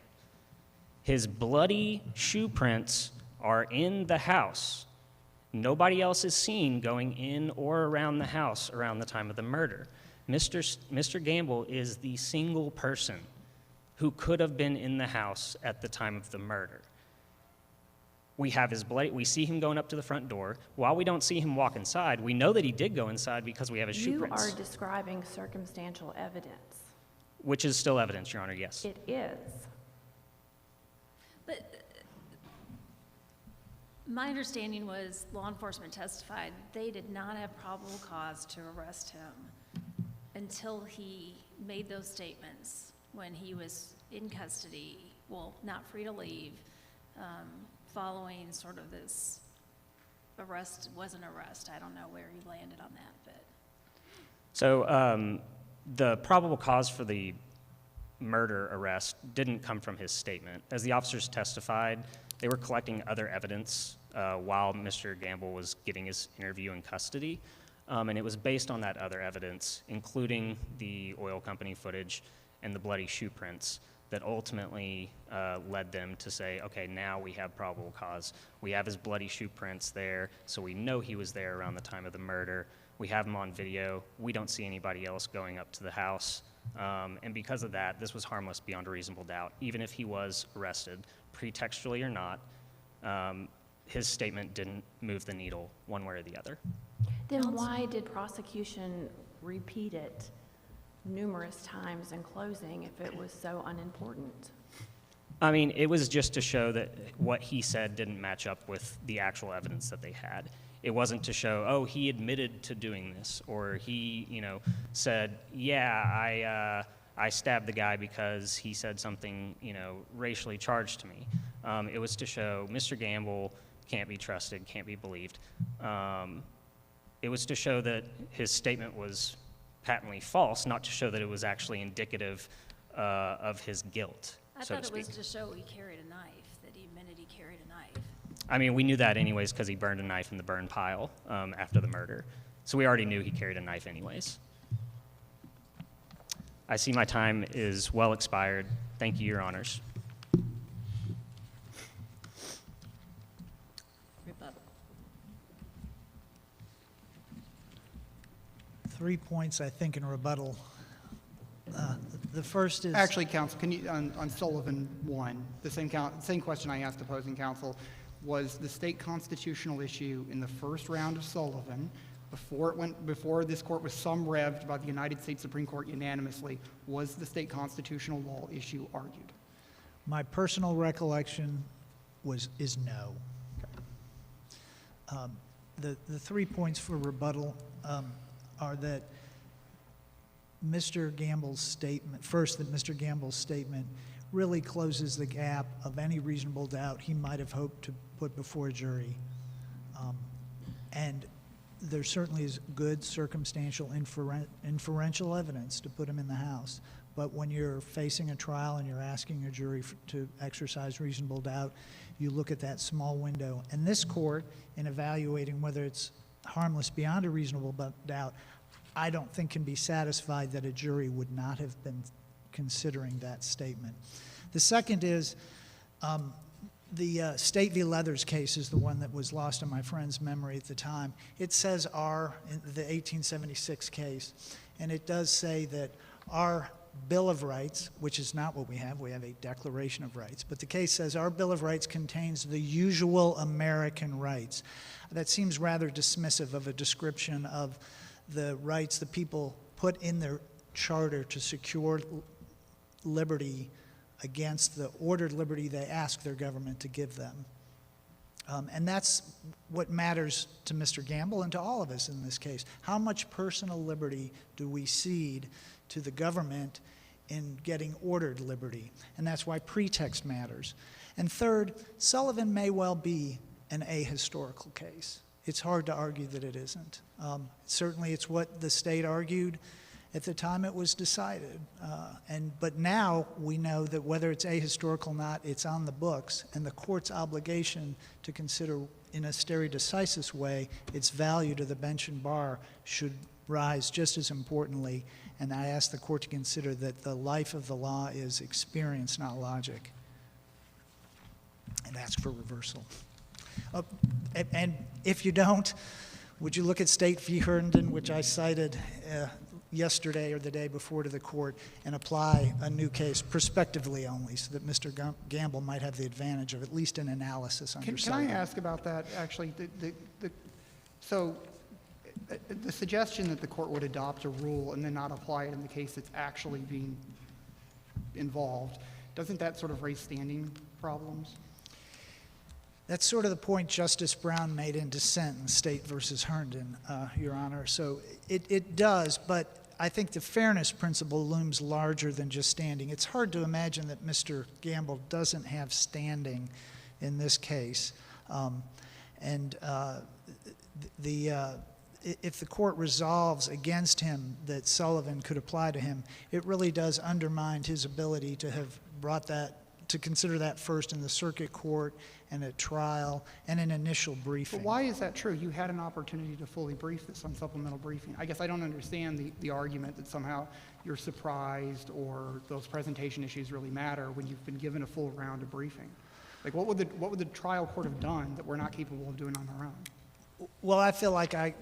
His bloody shoe prints are in the house. Nobody else is seen going in or around the house around the time of the murder. Mr. Gamble is the single person who could have been in the house at the time of the murder. We have his bloody, we see him going up to the front door. While we don't see him walk inside, we know that he did go inside because we have his shoe prints. You are describing circumstantial evidence. Which is still evidence, Your Honor, yes. It is. But my understanding was law enforcement testified they did not have probable cause to arrest him until he made those statements when he was in custody, well, not free to leave, following sort of this arrest, wasn't arrest. I don't know where he landed on that, but. So the probable cause for the murder arrest didn't come from his statement. As the officers testified, they were collecting other evidence while Mr. Gamble was getting his interview in custody. And it was based on that other evidence, including the oil company footage and the bloody shoe prints, that ultimately led them to say, okay, now we have probable cause. We have his bloody shoe prints there, so we know he was there around the time of the murder. We have him on video. We don't see anybody else going up to the house. And because of that, this was harmless beyond a reasonable doubt. Even if he was arrested, pretextually or not, his statement didn't move the needle one way or the other. Then why did prosecution repeat it numerous times in closing if it was so unimportant? I mean, it was just to show that what he said didn't match up with the actual evidence that they had. It wasn't to show, oh, he admitted to doing this, or he, said, yeah, I stabbed the guy because he said something, racially charged to me. It was to show Mr. Gamble can't be trusted, can't be believed. It was to show that his statement was patently false, not to show that it was actually indicative of his guilt. I so thought to it was speak. to show he carried a knife, that he admitted he carried a knife. I mean, we knew that anyways because he burned a knife in the burn pile after the murder. So we already knew he carried a knife anyways. I see my time is well expired. Thank you, Your Honors. Rebuttal. 3 points, I think, in rebuttal. The first is... Actually, counsel, can you, on Sullivan 1, the same question I asked opposing counsel, was the state constitutional issue in the first round of Sullivan, before this court was sum-revved by the United States Supreme Court unanimously, was the state constitutional law issue argued? My personal recollection is no. The 3 points for rebuttal are that Mr. Gamble's statement, first, that Mr. Gamble's statement really closes the gap of any reasonable doubt he might have hoped to put before a jury. And there certainly is good circumstantial inferential evidence to put him in the house. But when you're facing a trial and you're asking a jury to exercise reasonable doubt, you look at that small window. And this court, in evaluating whether it's harmless beyond a reasonable doubt, I don't think can be satisfied that a jury would not have been considering that statement. The second is the State v. Leathers case is the one that was lost in my friend's memory at the time. It says our, in the 1876 case, and it does say that our Bill of Rights, which is not what we have a Declaration of Rights, but the case says our Bill of Rights contains the usual American rights. That seems rather dismissive of a description of the rights the people put in their charter to secure liberty against the ordered liberty they ask their government to give them. And that's what matters to Mr. Gamble and to all of us in this case. How much personal liberty do we cede to the government in getting ordered liberty? And that's why pretext matters. And third, Sullivan may well be an ahistorical case. It's hard to argue that it isn't. Certainly it's what the state argued at the time it was decided. But now we know that whether it's ahistorical or not, it's on the books, and the court's obligation to consider in a stare decisis way its value to the bench and bar should rise just as importantly. And I ask the court to consider that the life of the law is experience, not logic, and ask for reversal. And if you don't, would you look at State v. Herndon, which I cited yesterday or the day before to the court, and apply a new case prospectively only so that Mr. Gamble might have the advantage of at least an analysis under Sullivan. Can I ask about that, actually? So the suggestion that the court would adopt a rule and then not apply it in the case that's actually being involved, doesn't that sort of raise standing problems? That's sort of the point Justice Brown made in dissent in State versus Herndon, Your Honor. So it does, but I think the fairness principle looms larger than just standing. It's hard to imagine that Mr. Gamble doesn't have standing in this case. If the court resolves against him that Sullivan could apply to him, it really does undermine his ability to have brought that, to consider that first in the circuit court and at trial and an initial briefing. But why is that true? You had an opportunity to fully brief this on supplemental briefing. I guess I don't understand the argument that somehow you're surprised or those presentation issues really matter when you've been given a full round of briefing. Like, what would the trial court have done that we're not capable of doing on our own? Well, I feel like I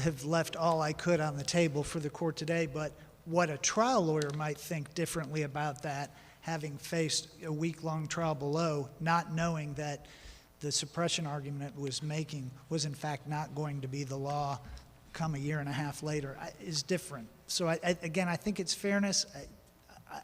have left all I could on the table for the court today, but what a trial lawyer might think differently about that, having faced a week-long trial below, not knowing that the suppression argument it was making was in fact not going to be the law come a year and a half later, is different. So again, I think it's fairness.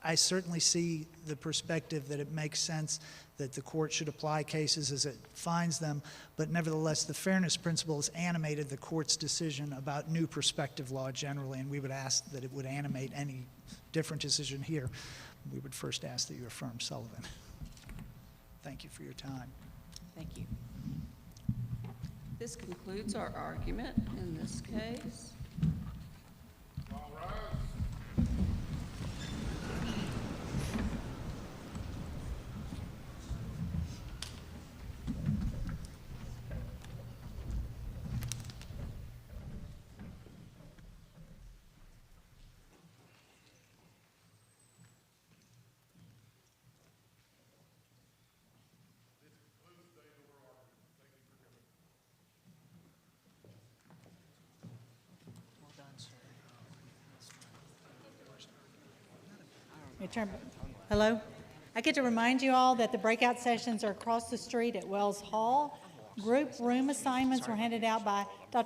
I certainly see the perspective that it makes sense that the court should apply cases as it finds them, but nevertheless, the fairness principle has animated the court's decision about new prospective law generally, and we would ask that it would animate any different decision here. We would first ask that you affirm Sullivan. Thank you for your time. Thank you. This concludes our argument in this case. All rise. Hello? I get to remind you all that the breakout sessions are across the street at Wells Hall. Group room assignments were handed out by Dr.